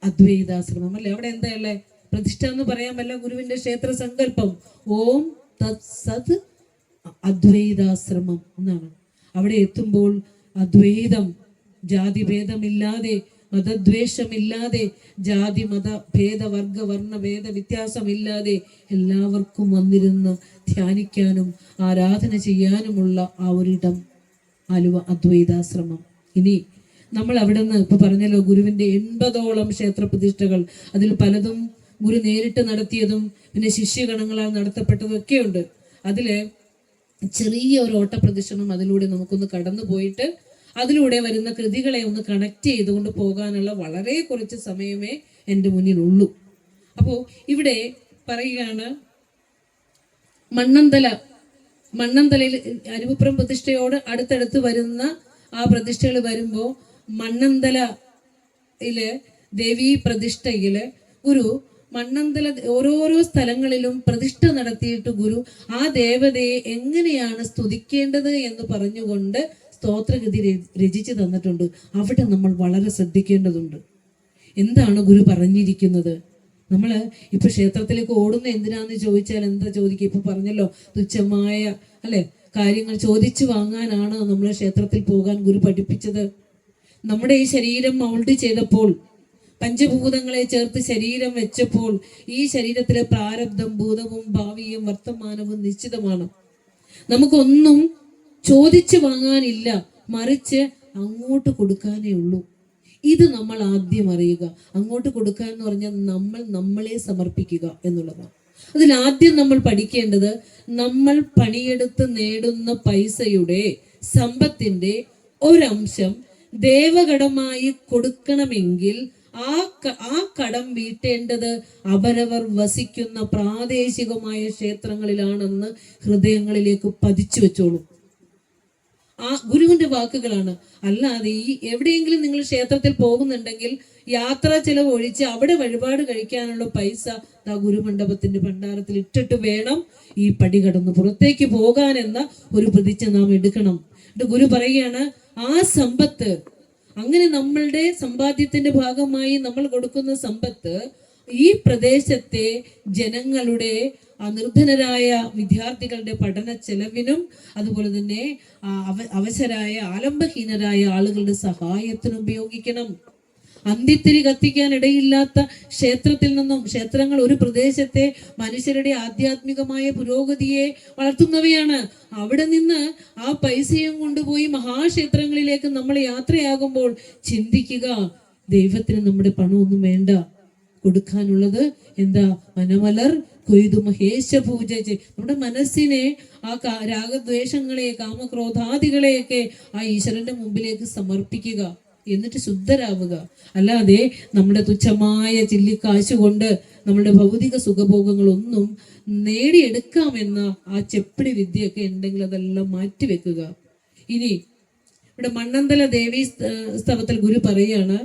അദ്വൈതാശ്രമം അല്ലെ. അവിടെ എന്താ ഉള്ളേ? പ്രതിഷ്ഠ എന്ന് പറയാൻ പറ്റില്ല, ഗുരുവിന്റെ ക്ഷേത്ര സങ്കല്പം ഓം തത് സത് അദ്വൈതാശ്രമം എന്നാണ്. അവിടെ എത്തുമ്പോൾ അദ്വൈതം, ജാതിഭേദമില്ലാതെ, മതദ്വേഷമില്ലാതെ, ജാതി മത ഭേദ വർഗ വർണ്ണ ഭേദ വ്യത്യാസമില്ലാതെ എല്ലാവർക്കും വന്നിരുന്ന് ധ്യാനിക്കാനും ആരാധന ചെയ്യാനുമുള്ള ആ ഒരിടം ആലുവ അദ്വൈതാശ്രമം. ഇനി നമ്മൾ അവിടെ നിന്ന് ഇപ്പൊ പറഞ്ഞല്ലോ, ഗുരുവിന്റെ 80ഓളം ക്ഷേത്ര പ്രതിഷ്ഠകൾ, അതിൽ പലതും ഗുരു നേരിട്ട് നടത്തിയതും പിന്നെ ശിഷ്യഗണങ്ങളാൽ നടത്തപ്പെട്ടതും ഒക്കെയുണ്ട്. അതില് ചെറിയ ഒരു ഓട്ടപ്രദക്ഷിണം അതിലൂടെ നമുക്കൊന്ന് കടന്നു പോയിട്ട് അതിലൂടെ വരുന്ന കൃതികളെ ഒന്ന് കണക്ട് ചെയ്തുകൊണ്ട് പോകാനുള്ള വളരെ കുറച്ച് സമയമേ എൻ്റെ മുന്നിലുള്ളൂ. അപ്പോൾ ഇവിടെ പറയുകയാണ്, മണ്ണന്തലയിൽ അരുവിപ്പുറം പ്രതിഷ്ഠയോട് അടുത്തടുത്ത് വരുന്ന ആ പ്രതിഷ്ഠകൾ വരുമ്പോൾ മണ്ണന്തലയില് ദേവീ പ്രതിഷ്ഠയില് ഗുരു മണ്ണന്തല ഓരോരോ സ്ഥലങ്ങളിലും പ്രതിഷ്ഠ നടത്തിയിട്ട് ഗുരു ആ ദേവതയെ എങ്ങനെയാണ് സ്തുതിക്കേണ്ടത് എന്ന് പറഞ്ഞുകൊണ്ട് സ്തോത്രഗതി രചിച്ചു തന്നിട്ടുണ്ട്. അവിടെ നമ്മൾ വളരെ ശ്രദ്ധിക്കേണ്ടതുണ്ട്. എന്താണ് ഗുരു പറഞ്ഞിരിക്കുന്നത്? നമ്മൾ ഇപ്പൊ ക്ഷേത്രത്തിലേക്ക് ഓടുന്ന എന്തിനാന്ന് ചോദിച്ചാൽ എന്താ ചോദിക്കുക? ഇപ്പൊ പറഞ്ഞല്ലോ, തുച്ഛമായ അല്ലെ കാര്യങ്ങൾ ചോദിച്ചു വാങ്ങാനാണ് നമ്മൾ ക്ഷേത്രത്തിൽ പോകാൻ ഗുരു പഠിപ്പിച്ചത്. നമ്മുടെ ഈ ശരീരം മൗൾഡ് ചെയ്തപ്പോൾ, പഞ്ചഭൂതങ്ങളെ ചേർത്ത് ശരീരം വെച്ചപ്പോൾ ഈ ശരീരത്തിലെ പ്രാരബ്ധം, ഭൂതവും ഭാവിയും വർത്തമാനവും നിശ്ചിതമാണ്. നമുക്കൊന്നും ചോദിച്ചു വാങ്ങാനില്ല, മറിച്ച് അങ്ങോട്ട് കൊടുക്കാനേ ഉള്ളൂ. ഇത് നമ്മൾ ആദ്യം അറിയുക. അങ്ങോട്ട് കൊടുക്കുക എന്ന് പറഞ്ഞാൽ നമ്മൾ നമ്മളെ സമർപ്പിക്കുക എന്നുള്ളതാണ്. അതിലാദ്യം നമ്മൾ പഠിക്കേണ്ടത്, നമ്മൾ പണിയെടുത്ത് നേടുന്ന പൈസയുടെ സമ്പത്തിന്റെ ഒരംശം ദേവകടമായി കൊടുക്കണമെങ്കിൽ ആ കടം വീട്ടേണ്ടത് അവരവർ വസിക്കുന്ന പ്രാദേശികമായ ക്ഷേത്രങ്ങളിലാണെന്ന് ഹൃദയങ്ങളിലേക്ക് പതിച്ചു വെച്ചോളൂ. ആ ഗുരുവിന്റെ വാക്കുകളാണ്. അല്ലാതെ ഈ എവിടെയെങ്കിലും നിങ്ങൾ ക്ഷേത്രത്തിൽ പോകുന്നുണ്ടെങ്കിൽ യാത്രാ ചെലവ് ഒഴിച്ച് അവിടെ വഴിപാട് കഴിക്കാനുള്ള പൈസ ഗുരുമണ്ഡപത്തിന്റെ ഭണ്ഡാരത്തിൽ ഇട്ടിട്ട് വേണം ഈ പടി കടന്ന് പുറത്തേക്ക് പോകാൻ എന്ന ഒരു പ്രതിജ്ഞ നാം എടുക്കണം. ഗുരു പറയുകയാണ്, ആ സമ്പത്ത്, അങ്ങനെ നമ്മളുടെ സമ്പാദ്യത്തിന്റെ ഭാഗമായി നമ്മൾ കൊടുക്കുന്ന സമ്പത്ത് ഈ പ്രദേശത്തെ ജനങ്ങളുടെ നിർധനരായ വിദ്യാർത്ഥികളുടെ പഠന ചെലവിനും അതുപോലെ തന്നെ അവശരായ ആലംബഹീനരായ ആളുകളുടെ സഹായത്തിനും ഉപയോഗിക്കണം. അന്തിത്തിരി കത്തിക്കാൻ ഇടയില്ലാത്ത ക്ഷേത്രത്തിൽ നിന്നും, ക്ഷേത്രങ്ങൾ ഒരു പ്രദേശത്തെ മനുഷ്യരുടെ ആധ്യാത്മികമായ പുരോഗതിയെ വളർത്തുന്നവയാണ്. അവിടെ നിന്ന് ആ പൈസയും കൊണ്ടുപോയി മഹാക്ഷേത്രങ്ങളിലേക്ക് നമ്മൾ യാത്രയാകുമ്പോൾ ചിന്തിക്കുക, ദൈവത്തിന് നമ്മുടെ പണമൊന്നും വേണ്ട, കൊടുക്കാനുള്ളത് എന്താ? മനമലർ കൊയ്തു മഹേശ പൂജ നമ്മുടെ മനസ്സിനെ, ആ രാഗദ്വേഷങ്ങളെ, കാമക്രോധാദികളെയൊക്കെ ആ ഈശ്വരന്റെ മുമ്പിലേക്ക് സമർപ്പിക്കുക, എന്നിട്ട് ശുദ്ധരാവുക. അല്ലാതെ നമ്മുടെ തുച്ഛമായ ചില്ലിക്കാശ് കൊണ്ട് നമ്മുടെ ഭൗതിക സുഖഭോഗങ്ങളൊന്നും നേടിയെടുക്കാമെന്ന ആ ചെപ്പിടി വിദ്യയൊക്കെ ഉണ്ടെങ്കിൽ അതെല്ലാം മാറ്റിവെക്കുക. ഇനി ഇവിടെ മണ്ണന്തല ദേവീ സ്തവത്തിൽ ഗുരു പറയാണ്,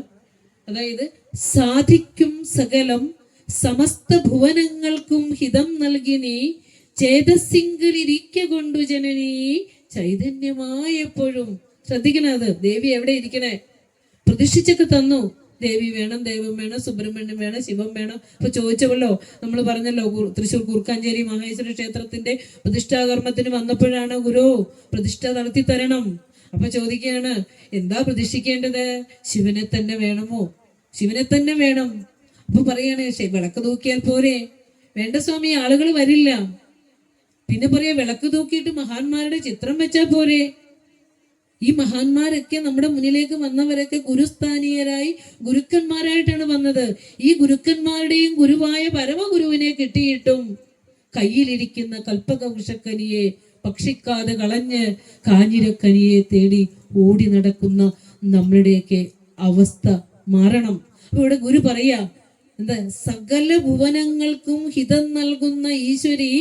അതായത് സാധിക്കും സകലം സമസ്ത ഭുവനങ്ങൾക്കും ഹിതം നൽകി നീ ചേതസിംഗിലിരിക്ക കൊണ്ടു ജനനീ ചൈതന്യമായപ്പോഴും. ശ്രദ്ധിക്കണത്, ദേവി എവിടെ ഇരിക്കണേ? പ്രതിഷ്ഠിച്ചൊക്കെ തന്നു. ദേവി വേണം, ദൈവം വേണം, സുബ്രഹ്മണ്യം വേണം, ശിവം വേണം. ഇപ്പൊ ചോദിച്ചല്ലോ, നമ്മൾ പറഞ്ഞല്ലോ, തൃശ്ശൂർ കൂർക്കാഞ്ചേരി മഹേശ്വര ക്ഷേത്രത്തിന്റെ പ്രതിഷ്ഠാകർമ്മത്തിന് വന്നപ്പോഴാണ് ഗുരു പ്രതിഷ്ഠ നടത്തി തരണം. അപ്പൊ ചോദിക്കുകയാണ്, എന്താ പ്രതിഷ്ഠിക്കേണ്ടത്? ശിവനെ തന്നെ വേണമോ? ശിവനെ തന്നെ വേണം. അപ്പൊ പറയാണ്, വിളക്ക് തൂക്കിയാൽ പോരെ? വേണ്ട സ്വാമി, ആളുകൾ വരില്ല. പിന്നെ പറയാ, വിളക്ക് തൂക്കിയിട്ട് മഹാന്മാരുടെ ചിത്രം വെച്ചാൽ പോരെ? ഈ മഹാന്മാരൊക്കെ നമ്മുടെ മുന്നിലേക്ക് വന്നവരൊക്കെ ഗുരുസ്ഥാനീയരായി ഗുരുക്കന്മാരായിട്ടാണ് വന്നത്. ഈ ഗുരുക്കന്മാരുടെയും ഗുരുവായ പരമഗുരുവിനെ കിട്ടിയിട്ടും കയ്യിലിരിക്കുന്ന കൽപ്പക വൃക്ഷക്കനിയെ ഭക്ഷിക്കാതെ കളഞ്ഞ് കാഞ്ഞിരക്കനിയെ തേടി ഓടി നടക്കുന്ന നമ്മളുടെയൊക്കെ അവസ്ഥ മാറണം. അപ്പൊ ഇവിടെ ഗുരു പറയാ, എന്താ, സകല ഭുവനങ്ങൾക്കും ഹിതം നൽകുന്ന ഈശ്വരി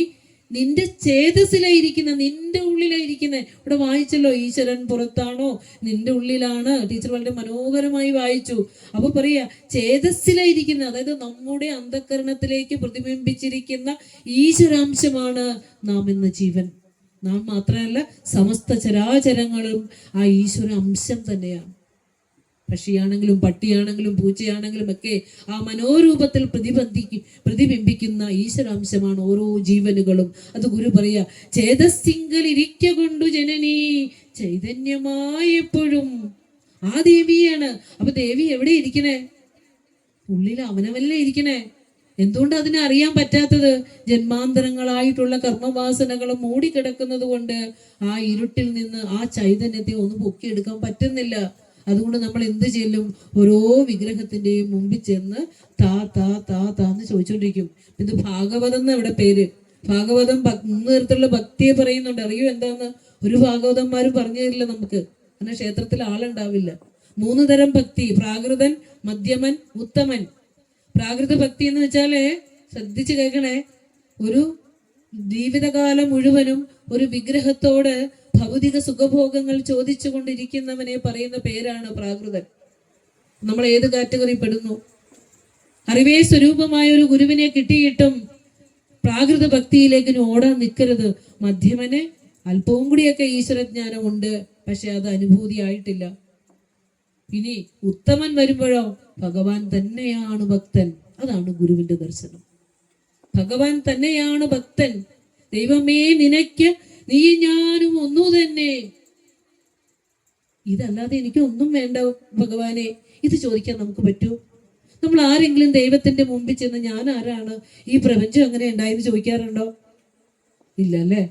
നിന്റെ ചേതസ്സിലായിരിക്കുന്ന, നിന്റെ ഉള്ളിലായിരിക്കുന്ന. ഇവിടെ വായിച്ചല്ലോ, ഈശ്വരൻ പുറത്താണോ നിന്റെ ഉള്ളിലാണ്. ടീച്ചർ വളരെ മനോഹരമായി വായിച്ചു. അപ്പൊ പറയാ ചേതസ്സിലായിരിക്കുന്ന, അതായത് നമ്മുടെ അന്ധകരണത്തിലേക്ക് പ്രതിബിംബിച്ചിരിക്കുന്ന ഈശ്വരാംശമാണ് നാം എന്ന ജീവൻ. നാം മാത്രമല്ല, സമസ്ത ചരാചരങ്ങളും ആ ഈശ്വര അംശം തന്നെയാണ്. പക്ഷിയാണെങ്കിലും പട്ടിയാണെങ്കിലും പൂച്ചയാണെങ്കിലും ഒക്കെ ആ മനോരൂപത്തിൽ പ്രതിബിംബിക്കുന്ന ഈശ്വരാംശമാണ് ഓരോ ജീവനുകളും. അത് ഗുരു പറയാ, ചേതസ്സിങ്കൽ ഇരിക്ക കൊണ്ടു ജനനീ ചൈതന്യമായെപ്പോഴും. ആ ദേവിയാണ്. അപ്പൊ ദേവി എവിടെ ഇരിക്കണേ? ഉള്ളിൽ അവനവല്ലേ ഇരിക്കണേ. എന്തുകൊണ്ട് അതിനെ അറിയാൻ പറ്റാത്തത്? ജന്മാന്തരങ്ങളായിട്ടുള്ള കർമ്മവാസനകളും മൂടിക്കിടക്കുന്നത് കൊണ്ട് ആ ഇരുട്ടിൽ നിന്ന് ആ ചൈതന്യത്തെ ഒന്ന് പൊക്കിയെടുക്കാൻ പറ്റുന്നില്ല. അതുകൊണ്ട് നമ്മൾ എന്ത് ചെല്ലും? ഓരോ വിഗ്രഹത്തിന്റെയും മുമ്പിൽ ചെന്ന് താ താ താ താന്ന് ചോദിച്ചോണ്ടിരിക്കും. ഇത് ഭാഗവതം എന്ന് ഇവിടെ പേര്. ഭാഗവതം 3 തരത്തിലുള്ള ഭക്തിയെ പറയുന്നുണ്ട്. അറിയോ എന്താന്ന്? ഒരു ഭാഗവതന്മാരും പറഞ്ഞു തരില്ല നമുക്ക്, കാരണം ക്ഷേത്രത്തിൽ ആളുണ്ടാവില്ല. 3 തരം ഭക്തി: പ്രാകൃതൻ, മധ്യമൻ, ഉത്തമൻ. പ്രാകൃത ഭക്തി എന്ന് വെച്ചാല്, ശ്രദ്ധിച്ചു കേൾക്കണേ, ഒരു ജീവിതകാലം മുഴുവനും ഒരു വിഗ്രഹത്തോട് ഭൗതിക സുഖഭോഗങ്ങൾ ചോദിച്ചു കൊണ്ടിരിക്കുന്നവനെ പറയുന്ന പേരാണ് പ്രാകൃതൻ. നമ്മൾ ഏത് കാറ്റഗറി പെടുന്നു? അറിവേ സ്വരൂപമായ ഒരു ഗുരുവിനെ കിട്ടിയിട്ടും പ്രാകൃത ഭക്തിയിലേക്ക് ഓടാൻ നിൽക്കരുത്. മധ്യമന് അല്പവും കൂടിയൊക്കെ ഈശ്വരജ്ഞാനം ഉണ്ട്, പക്ഷെ അത് അനുഭൂതി ആയിട്ടില്ല. ഇനി ഉത്തമൻ വരുമ്പോഴോ ഭഗവാൻ തന്നെയാണ് ഭക്തൻ. അതാണ് ഗുരുവിന്റെ ദർശനം. ഭഗവാൻ തന്നെയാണ് ഭക്തൻ. ദൈവമേ നിനക്ക് നീ ഞാനും ഒന്നു തന്നെ, ഇതല്ലാതെ എനിക്ക് ഒന്നും വേണ്ട ഭഗവാനെ, ഇത് ചോദിക്കാൻ നമുക്ക് പറ്റൂ? നമ്മൾ ആരെങ്കിലും ദൈവത്തിന്റെ മുമ്പിൽ ചെന്ന് ഞാൻ ആരാണ്, ഈ പ്രപഞ്ചം എങ്ങനെ ഉണ്ടായെന്ന് ചോദിക്കാറുണ്ടോ? ഇല്ല അല്ലേ?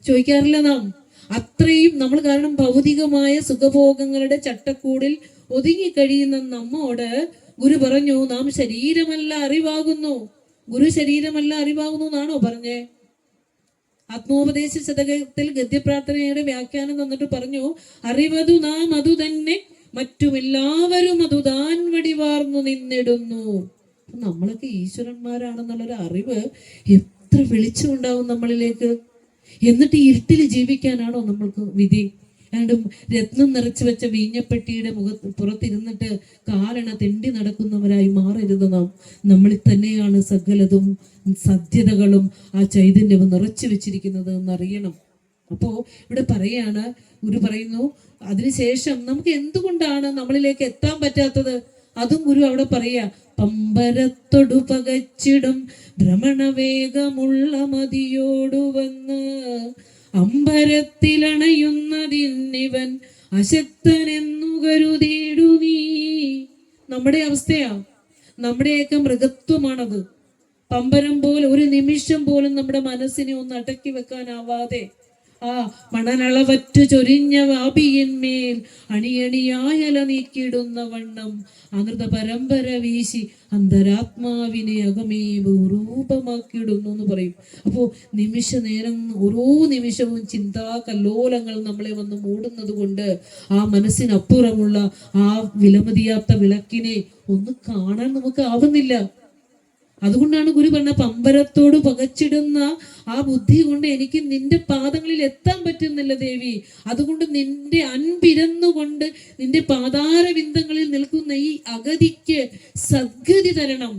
ചോദിക്കാറില്ല നാം. അത്രയും നമ്മൾ, കാരണം ഭൗതികമായ സുഖഭോഗങ്ങളുടെ ചട്ടക്കൂടിൽ ഒതുങ്ങിക്കഴിയുന്ന നമ്മോട് ഗുരു പറഞ്ഞു, നാം ശരീരമല്ല അറിവാകുന്നു. ഗുരു ശരീരമല്ല അറിവാകുന്നു എന്നാണോ പറഞ്ഞേ? ആത്മോപദേശ ശതകത്തിൽ ഗദ്യപ്രാർത്ഥനയുടെ വ്യാഖ്യാനം തന്നിട്ട് പറഞ്ഞു, അറിവതു നാം അതു തന്നെ, മറ്റുമെല്ലാവരും അതു താൻ വടിവാർന്നു നിന്നിടുന്നു. നമ്മളൊക്കെ ഈശ്വരന്മാരാണെന്നുള്ളൊരു അറിവ് എത്ര വെളിച്ചമുണ്ടാവും നമ്മളിലേക്ക്. എന്നിട്ട് ഇരുട്ടിൽ ജീവിക്കാനാണോ നമ്മൾക്ക് വിധി? രണ്ടും രത്നം നിറച്ചു വെച്ച വീഞ്ഞപ്പെട്ടിയുടെ പുറത്തിരുന്നിട്ട് കാലണ തെണ്ടി നടക്കുന്നവരായി മാറരുത് നാം. നമ്മളിൽ തന്നെയാണ് സകലതും സാധ്യതകളും ആ ചൈതന്യവും നിറച്ചു വെച്ചിരിക്കുന്നത് എന്നറിയണം. അപ്പോ ഇവിടെ പറയാണ്, ഗുരു പറയുന്നു, അതിനുശേഷം നമുക്ക് എന്തുകൊണ്ടാണ് നമ്മളിലേക്ക് എത്താൻ പറ്റാത്തത്? അതും ഗുരു അവിടെ പറയാ, പമ്പരത്തൊടു പകച്ചിടും ഭ്രമണവേഗമുള്ള മതിയോടു വന്ന് അമ്പരത്തിലണയുന്നതിന്നിവൻ അശക്തനെന്നു കരുതിയിടു നീ. നമ്മുടെ അവസ്ഥയാ, നമ്മുടെയൊക്കെ മൃഗത്വമാണത്. പമ്പരം പോലെ ഒരു നിമിഷം പോലും നമ്മുടെ മനസ്സിനെ ഒന്ന് അടക്കി വെക്കാനാവാതെ ആ മണനളവറ്റു ചൊരിഞ്ഞ വാപിയന്മേൽ അണിയണിയായല നീക്കിയിടുന്ന വണ്ണം അമൃത പരമ്പര വീശി അന്തരാത്മാവിനെ അകമേ രൂപമാക്കിയിടുന്നു എന്ന് പറയും. അപ്പോ നിമിഷ നേരം, ഓരോ നിമിഷവും ചിന്താ കല്ലോലങ്ങൾ നമ്മളെ വന്ന് മൂടുന്നത് കൊണ്ട് ആ മനസ്സിനപ്പുറമുള്ള ആ വിലമതിയാത്ത വിളക്കിനെ ഒന്ന് കാണാൻ നമുക്ക് ആവുന്നില്ല. അതുകൊണ്ടാണ് ഗുരു പറഞ്ഞ, പമ്പരത്തോട് പകച്ചിടുന്ന ആ ബുദ്ധി കൊണ്ട് എനിക്ക് നിന്റെ പാദങ്ങളിൽ എത്താൻ പറ്റുന്നില്ല ദേവി. അതുകൊണ്ട് നിന്റെ അൻപിരന്നുകൊണ്ട് നിന്റെ പാതാരവിന്ദങ്ങളിൽ നിൽക്കുന്ന ഈ അഗതിക്ക് സദ്ഗതി തരണം.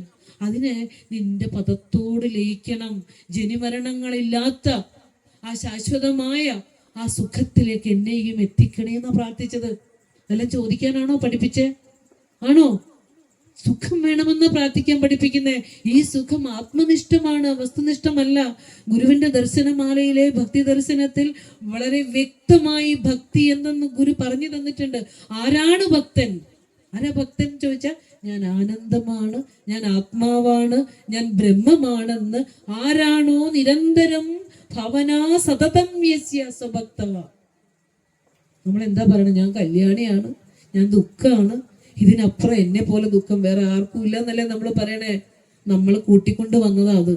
അതിന് നിന്റെ പദത്തോട് ലയിക്കണം. ജനിമരണങ്ങളില്ലാത്ത ആ ശാശ്വതമായ ആ സുഖത്തിലേക്ക് എന്നെയും എത്തിക്കണേ എന്നാ പ്രാർത്ഥിച്ചത്. അതെല്ലാം ചോദിക്കാനാണോ പഠിപ്പിച്ചേ? ആണോ? സുഖം വേണമെന്ന് പ്രാർത്ഥിക്കാൻ പഠിപ്പിക്കുന്നേ. ഈ സുഖം ആത്മനിഷ്ഠമാണ്, വസ്തുനിഷ്ഠമല്ല. ഗുരുവിന്റെ ദർശനമാലയിലെ ഭക്തി ദർശനത്തിൽ വളരെ വ്യക്തമായി ഭക്തി എന്തെന്ന് ഗുരു പറഞ്ഞു തന്നിട്ടുണ്ട്. ആരാണ് ഭക്തൻ? ആരാ ഭക്തൻ ചോദിച്ചാൽ, ഞാൻ ആനന്ദമാണ്, ഞാൻ ആത്മാവാണ്, ഞാൻ ബ്രഹ്മമാണെന്ന് ആരാണോ നിരന്തരം ഭവനാ സതതം യസ്യ സ്വഭക്തവ. നമ്മൾ എന്താ പറയണത്? ഞാൻ കല്യാണിയാണ്, ഞാൻ ദുഃഖമാണ്, ഇതിനപ്പുറം എന്നെ പോലെ ദുഃഖം വേറെ ആർക്കും ഇല്ല എന്നല്ലേ നമ്മൾ പറയണേ. നമ്മൾ കൂട്ടിക്കൊണ്ട് വന്നതാ അത്.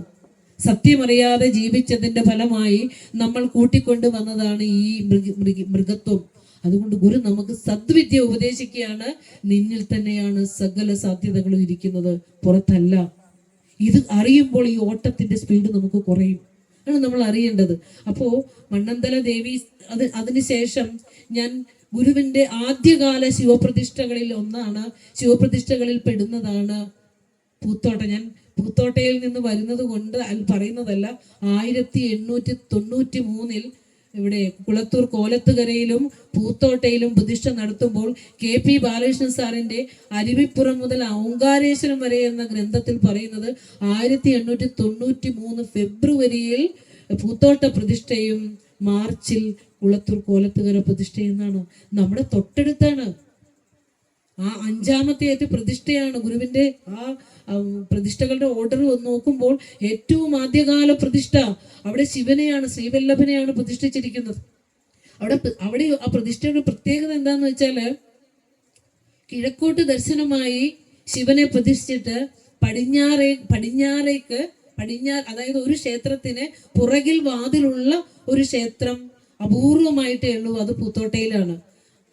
സത്യമറിയാതെ ജീവിച്ചതിന്റെ ഫലമായി നമ്മൾ കൂട്ടിക്കൊണ്ടു വന്നതാണ് ഈ മൃഗത്വം. അതുകൊണ്ട് ഗുരു നമുക്ക് സദ്വിദ്യ ഉപദേശിക്കുകയാണ്. നിന്നിൽ തന്നെയാണ് സകല സാധ്യതകളും ഇരിക്കുന്നത്, പുറത്തല്ല. ഇത് അറിയുമ്പോൾ ഈ ഓട്ടത്തിന്റെ സ്പീഡ് നമുക്ക് കുറയും, ആണ് നമ്മൾ അറിയേണ്ടത്. അപ്പോ മണ്ണന്തല ദേവി അതിനുശേഷം ഞാൻ ഗുരുവിന്റെ ആദ്യകാല ശിവപ്രതിഷ്ഠകളിൽ ഒന്നാണ്, ശിവപ്രതിഷ്ഠകളിൽ പെടുന്നതാണ് പൂത്തോട്ട. ഞാൻ പൂത്തോട്ടയിൽ നിന്ന് വരുന്നത് കൊണ്ട് പറയുന്നതല്ല. 1893 ഇവിടെ കുളത്തൂർ കോലത്തുകരയിലും പൂത്തോട്ടയിലും പ്രതിഷ്ഠ നടത്തുമ്പോൾ KP ബാലകൃഷ്ണൻ സാറിന്റെ അരുവിപ്പുറം മുതൽ ഓങ്കാരേശ്വരം വരെ എന്ന ഗ്രന്ഥത്തിൽ പറയുന്നത് 1893 ഫെബ്രുവരിയിൽ പൂത്തോട്ട പ്രതിഷ്ഠയും മാർച്ചിൽ കുളത്തൂർ കോലത്തുകര പ്രതിഷ്ഠ എന്നാണ്. നമ്മുടെ തൊട്ടടുത്താണ്. ആ 5ാമത്തെ പ്രതിഷ്ഠയാണ് ഗുരുവിന്റെ. ആ പ്രതിഷ്ഠകളുടെ ഓർഡർ വന്ന് നോക്കുമ്പോൾ ഏറ്റവും ആദ്യകാല പ്രതിഷ്ഠ അവിടെ ശിവനെയാണ്, ശ്രീവല്ലഭനെയാണ് പ്രതിഷ്ഠിച്ചിരിക്കുന്നത്. അവിടെ ആ പ്രതിഷ്ഠയുടെ പ്രത്യേകത എന്താന്ന് വെച്ചാല്, കിഴക്കോട്ട് ദർശനമായി ശിവനെ പ്രതിഷ്ഠിച്ചിട്ട് പടിഞ്ഞാറേക്ക് അതായത് ഒരു ക്ഷേത്രത്തിന് പുറകിൽ വാതിലുള്ള ഒരു ക്ഷേത്രം അപൂർവമായിട്ടേ ഉള്ളൂ, അത് പൂത്തോട്ടയിലാണ്.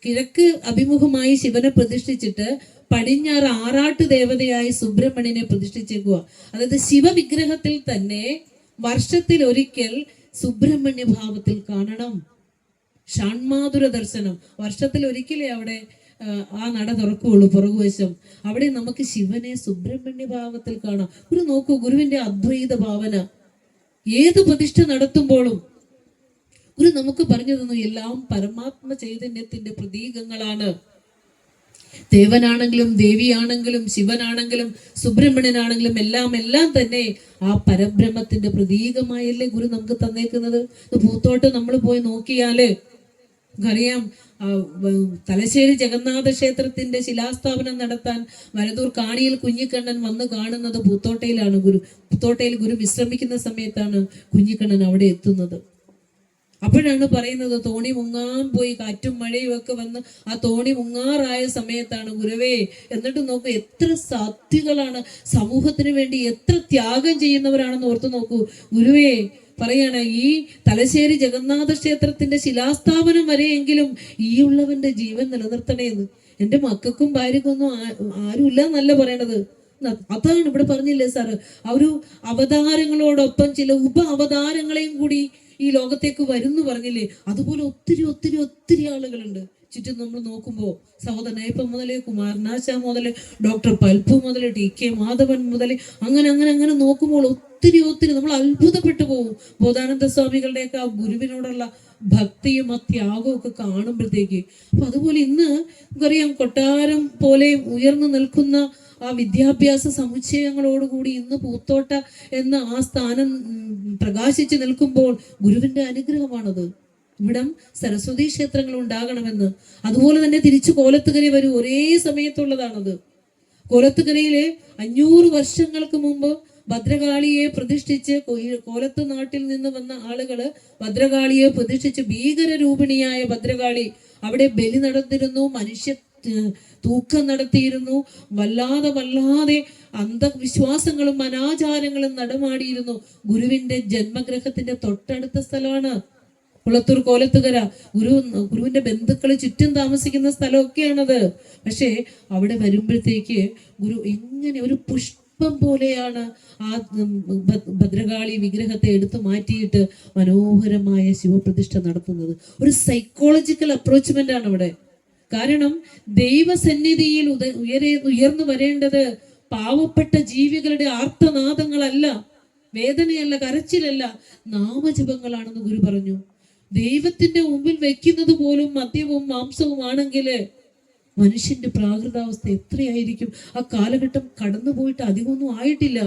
കിഴക്ക് അഭിമുഖമായി ശിവനെ പ്രതിഷ്ഠിച്ചിട്ട് പടിഞ്ഞാറ് ആറാട്ട് ദേവതയായി സുബ്രഹ്മണ്യനെ പ്രതിഷ്ഠിച്ചേക്കുക. അതായത് ശിവവിഗ്രഹത്തിൽ തന്നെ വർഷത്തിൽ ഒരിക്കൽ സുബ്രഹ്മണ്യ ഭാവത്തിൽ കാണണം. ഷാൺമാതുര ദർശനം വർഷത്തിൽ ഒരിക്കലേ അവിടെ ആ നട തുറക്കുകയുള്ളൂ, പുറകുവശം. അവിടെ നമുക്ക് ശിവനെ സുബ്രഹ്മണ്യ ഭാവത്തിൽ കാണാം. ഗുരു നോക്കൂ, ഗുരുവിന്റെ അദ്വൈത ഭാവന. ഏത് പ്രതിഷ്ഠ നടത്തുമ്പോഴും ഗുരു നമുക്ക് പറഞ്ഞു തന്നു, എല്ലാം പരമാത്മ ചൈതന്യത്തിന്റെ പ്രതീകങ്ങളാണ്. ദേവനാണെങ്കിലും ദേവിയാണെങ്കിലും ശിവനാണെങ്കിലും സുബ്രഹ്മണ്യനാണെങ്കിലും എല്ലാം തന്നെ ആ പരബ്രഹ്മത്തിന്റെ പ്രതീകമായല്ലേ ഗുരു നമുക്ക് തന്നേക്കുന്നത്. പൂത്തോട്ട് നമ്മൾ പോയി നോക്കിയാല് അറിയാം, തലശ്ശേരി ജഗന്നാഥ ക്ഷേത്രത്തിന്റെ ശിലാസ്ഥാപനം നടത്താൻ വരദൂർ കാണിയിൽ കുഞ്ഞിക്കണ്ണൻ വന്ന് കാണുന്നത് പൂത്തോട്ടയിലാണ്. പൂത്തോട്ടയിൽ ഗുരു വിശ്രമിക്കുന്ന സമയത്താണ് കുഞ്ഞിക്കണ്ണൻ അവിടെ എത്തുന്നത്. അപ്പോഴാണ് പറയുന്നത്, തോണി മുങ്ങാൻ പോയി, കാറ്റും മഴയും ഒക്കെ വന്ന് ആ തോണി മുങ്ങാറായ സമയത്താണ് ഗുരുവേ. എന്നിട്ട് നോക്കൂ, എത്ര സാധ്വികളാണ്, സമൂഹത്തിന് വേണ്ടി എത്ര ത്യാഗം ചെയ്യുന്നവരാണെന്ന് ഓർത്തു നോക്കൂ. ഗുരുവേ പറയാണ്, ഈ തലശ്ശേരി ജഗന്നാഥ ക്ഷേത്രത്തിന്റെ ശിലാസ്ഥാപനം വരെയെങ്കിലും ഈ ഉള്ളവന്റെ ജീവൻ നിലനിർത്തണേന്ന്. എന്റെ മക്കൾക്കും ഭാര്യക്കൊന്നും ആരുമില്ല എന്നല്ല പറയണത്. അതാണ് ഇവിടെ പറഞ്ഞില്ലേ സാറ്, ആ ഒരു അവതാരങ്ങളോടൊപ്പം ചില ഉപ അവതാരങ്ങളെയും കൂടി ഈ ലോകത്തേക്ക് വരുന്നു പറഞ്ഞില്ലേ. അതുപോലെ ഒത്തിരി ഒത്തിരി ഒത്തിരി ആളുകളുണ്ട് ചുറ്റും. നമ്മൾ നോക്കുമ്പോൾ സഹോദരൻ അയ്യപ്പൻ മുതലേ, കുമാരനാശ മുതല്, ഡോക്ടർ പൽപ്പു മുതല്, TK മാധവൻ മുതല്, അങ്ങനെ നോക്കുമ്പോൾ ഒത്തിരി ഒത്തിരി നമ്മൾ അത്ഭുതപ്പെട്ടു പോകും. ബോധാനന്ദ സ്വാമികളുടെയൊക്കെ ആ ഗുരുവിനോടുള്ള ഭക്തിയും ആ ത്യാഗവും ഒക്കെ കാണുമ്പോഴത്തേക്ക്. അപ്പൊ അതുപോലെ ഇന്ന് നമുക്കറിയാം, കൊട്ടാരം പോലെ ഉയർന്നു നിൽക്കുന്ന ആ വിദ്യാഭ്യാസ സമുച്ചയങ്ങളോടുകൂടി ഇന്ന് പൂത്തോട്ട എന്ന ആ സ്ഥാനം പ്രകാശിച്ചു നിൽക്കുമ്പോൾ ഗുരുവിന്റെ അനുഗ്രഹമാണത്. ഇവിടം സരസ്വതി ക്ഷേത്രങ്ങൾ ഉണ്ടാകണമെന്ന്. അതുപോലെ തന്നെ തിരിച്ചു കോലത്തുകര വരും, ഒരേ സമയത്തുള്ളതാണത്. കോലത്തുകരയിലെ 500 വർഷങ്ങൾക്ക് മുമ്പ് ഭദ്രകാളിയെ പ്രതിഷ്ഠിച്ച്, കോലത്ത് നാട്ടിൽ നിന്ന് വന്ന ആളുകള് ഭദ്രകാളിയെ പ്രതിഷ്ഠിച്ച്, ഭീകരരൂപിണിയായ ഭദ്രകാളി അവിടെ ബലി നടന്നിരുന്നു, മനുഷ്യ തൂക്കം നടത്തിയിരുന്നു. വല്ലാതെ അന്ധവിശ്വാസങ്ങളും അനാചാരങ്ങളും നടമാടിയിരുന്നു. ഗുരുവിന്റെ ജന്മഗ്രഹത്തിന്റെ തൊട്ടടുത്ത സ്ഥലമാണ് കുളത്തൂർ കോലത്തുകര. ഗുരുവിന്റെ ബന്ധുക്കൾ ചുറ്റും താമസിക്കുന്ന സ്ഥലമൊക്കെയാണത്. പക്ഷെ അവിടെ വരുമ്പോഴത്തേക്ക് ഗുരു എങ്ങനെ ഒരു പുഷ്പം പോലെയാണ് ആ ഭദ്രകാളി വിഗ്രഹത്തെ എടുത്തു മാറ്റിയിട്ട് മനോഹരമായ ശിവപ്രതിഷ്ഠ നടത്തുന്നത്. ഒരു സൈക്കോളജിക്കൽ അപ്രോച്ച്മെന്റ് ആണ് അവിടെ. കാരണം ദൈവസന്നിധിയിൽ ഉയർന്നു വരേണ്ടത് പാവപ്പെട്ട ജീവികളുടെ ആർത്തനാദങ്ങളല്ല, വേദനയല്ല, കരച്ചിലല്ല, നാമജപങ്ങളാണെന്ന് ഗുരു പറഞ്ഞു. ദൈവത്തിന്റെ മുമ്പിൽ വെക്കുന്നത് പോലും മദ്യവും മാംസവും ആണെങ്കിൽ മനുഷ്യന്റെ പ്രാകൃതാവസ്ഥ എത്രയായിരിക്കും. ആ കാലഘട്ടം കടന്നുപോയിട്ട് അധികമൊന്നും ആയിട്ടില്ല.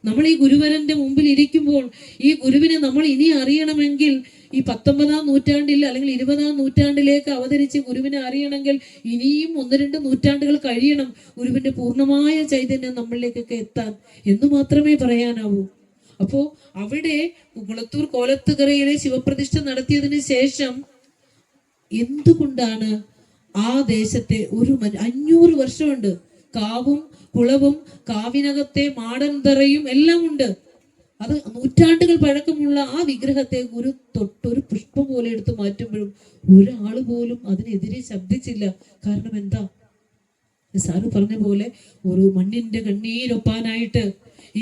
നമ്മൾ ഈ ഗുരുവരന്റെ മുമ്പിൽ ഇരിക്കുമ്പോൾ ഈ ഗുരുവിനെ നമ്മൾ ഇനി അറിയണമെങ്കിൽ ഈ 19-ാം നൂറ്റാണ്ടിൽ അല്ലെങ്കിൽ 20-ാം നൂറ്റാണ്ടിലേക്ക് അവതരിച്ച് ഗുരുവിനെ അറിയണമെങ്കിൽ ഇനിയും 1-2 നൂറ്റാണ്ടുകൾ കഴിയണം ഗുരുവിന്റെ പൂർണ്ണമായ ചൈതന്യം നമ്മളിലേക്കൊക്കെ എത്താൻ എന്ന് മാത്രമേ പറയാനാവൂ. അപ്പോ അവിടെ കുളത്തൂർ കോലത്തുകരയിലെ ശിവപ്രതിഷ്ഠ നടത്തിയതിന് ശേഷം എന്തുകൊണ്ടാണ് ആ ദേശത്തെ 500 വർഷമുണ്ട്, കാവും കുളവും കാവിനകത്തെ മാടൻ തറയും എല്ലാം ഉണ്ട്. അത് നൂറ്റാണ്ടുകൾ പഴക്കമുള്ള ആ വിഗ്രഹത്തെ ഗുരു തൊട്ടൊരു പുഷ്പം പോലെ എടുത്ത് മാറ്റുമ്പോഴും ഒരാൾ പോലും അതിനെതിരെ ശബ്ദിച്ചില്ല. കാരണം എന്താ? സാറ് പറഞ്ഞ പോലെ ഒരു മണ്ണിന്റെ കണ്ണീരൊപ്പാനായിട്ട്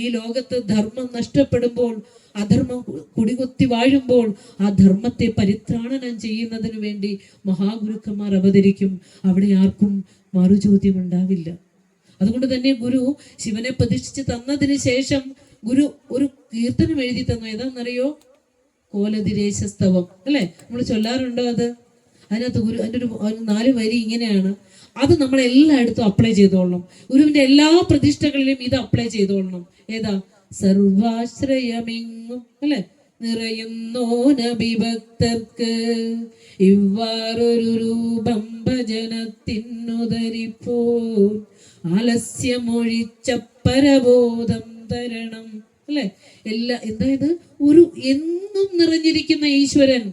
ഈ ലോകത്ത് ധർമ്മം നഷ്ടപ്പെടുമ്പോൾ, അധർമ്മം കുടികൊത്തി വാഴുമ്പോൾ ആ ധർമ്മത്തെ പരിത്രാണനം ചെയ്യുന്നതിന് വേണ്ടി മഹാഗുരുക്കന്മാർ അവതരിക്കും. അവിടെ ആർക്കും മറുചോദ്യം ഉണ്ടാവില്ല. അതുകൊണ്ട് തന്നെ ഗുരു ശിവനെ പ്രതിഷ്ഠിച്ച് തന്നതിന് ശേഷം ഗുരു ഒരു കീർത്തനം എഴുതി തന്നു. ഏതാണെന്നറിയോ? കോലതിരേശസ്തവം അല്ലെ, നമ്മൾ ചൊല്ലാറുണ്ടോ അത്? അതിനകത്ത് ഗുരു അതിൻ്റെ ഒരു 4 വരി ഇങ്ങനെയാണ്. അത് നമ്മൾ എല്ലായിടത്തും അപ്ലൈ ചെയ്തോളണം. ഗുരുവിന്റെ എല്ലാ പ്രതിഷ്ഠകളിലും ഇത് അപ്ലൈ ചെയ്തോളണം. ഏതാ? സർവാശ്രയമെങ്ങും അല്ലെ നിറയുന്നോനഭിഭക്തർക്ക് ഇവ്വാറൊരു രൂപം ഭജനത്തിനുദരിപ്പോ ആലസ്യമൊഴിച്ച പരബോധം തരണം അല്ലെ. എന്തായത്? ഒരു എന്നും നിറഞ്ഞിരിക്കുന്ന ഈശ്വരൻ,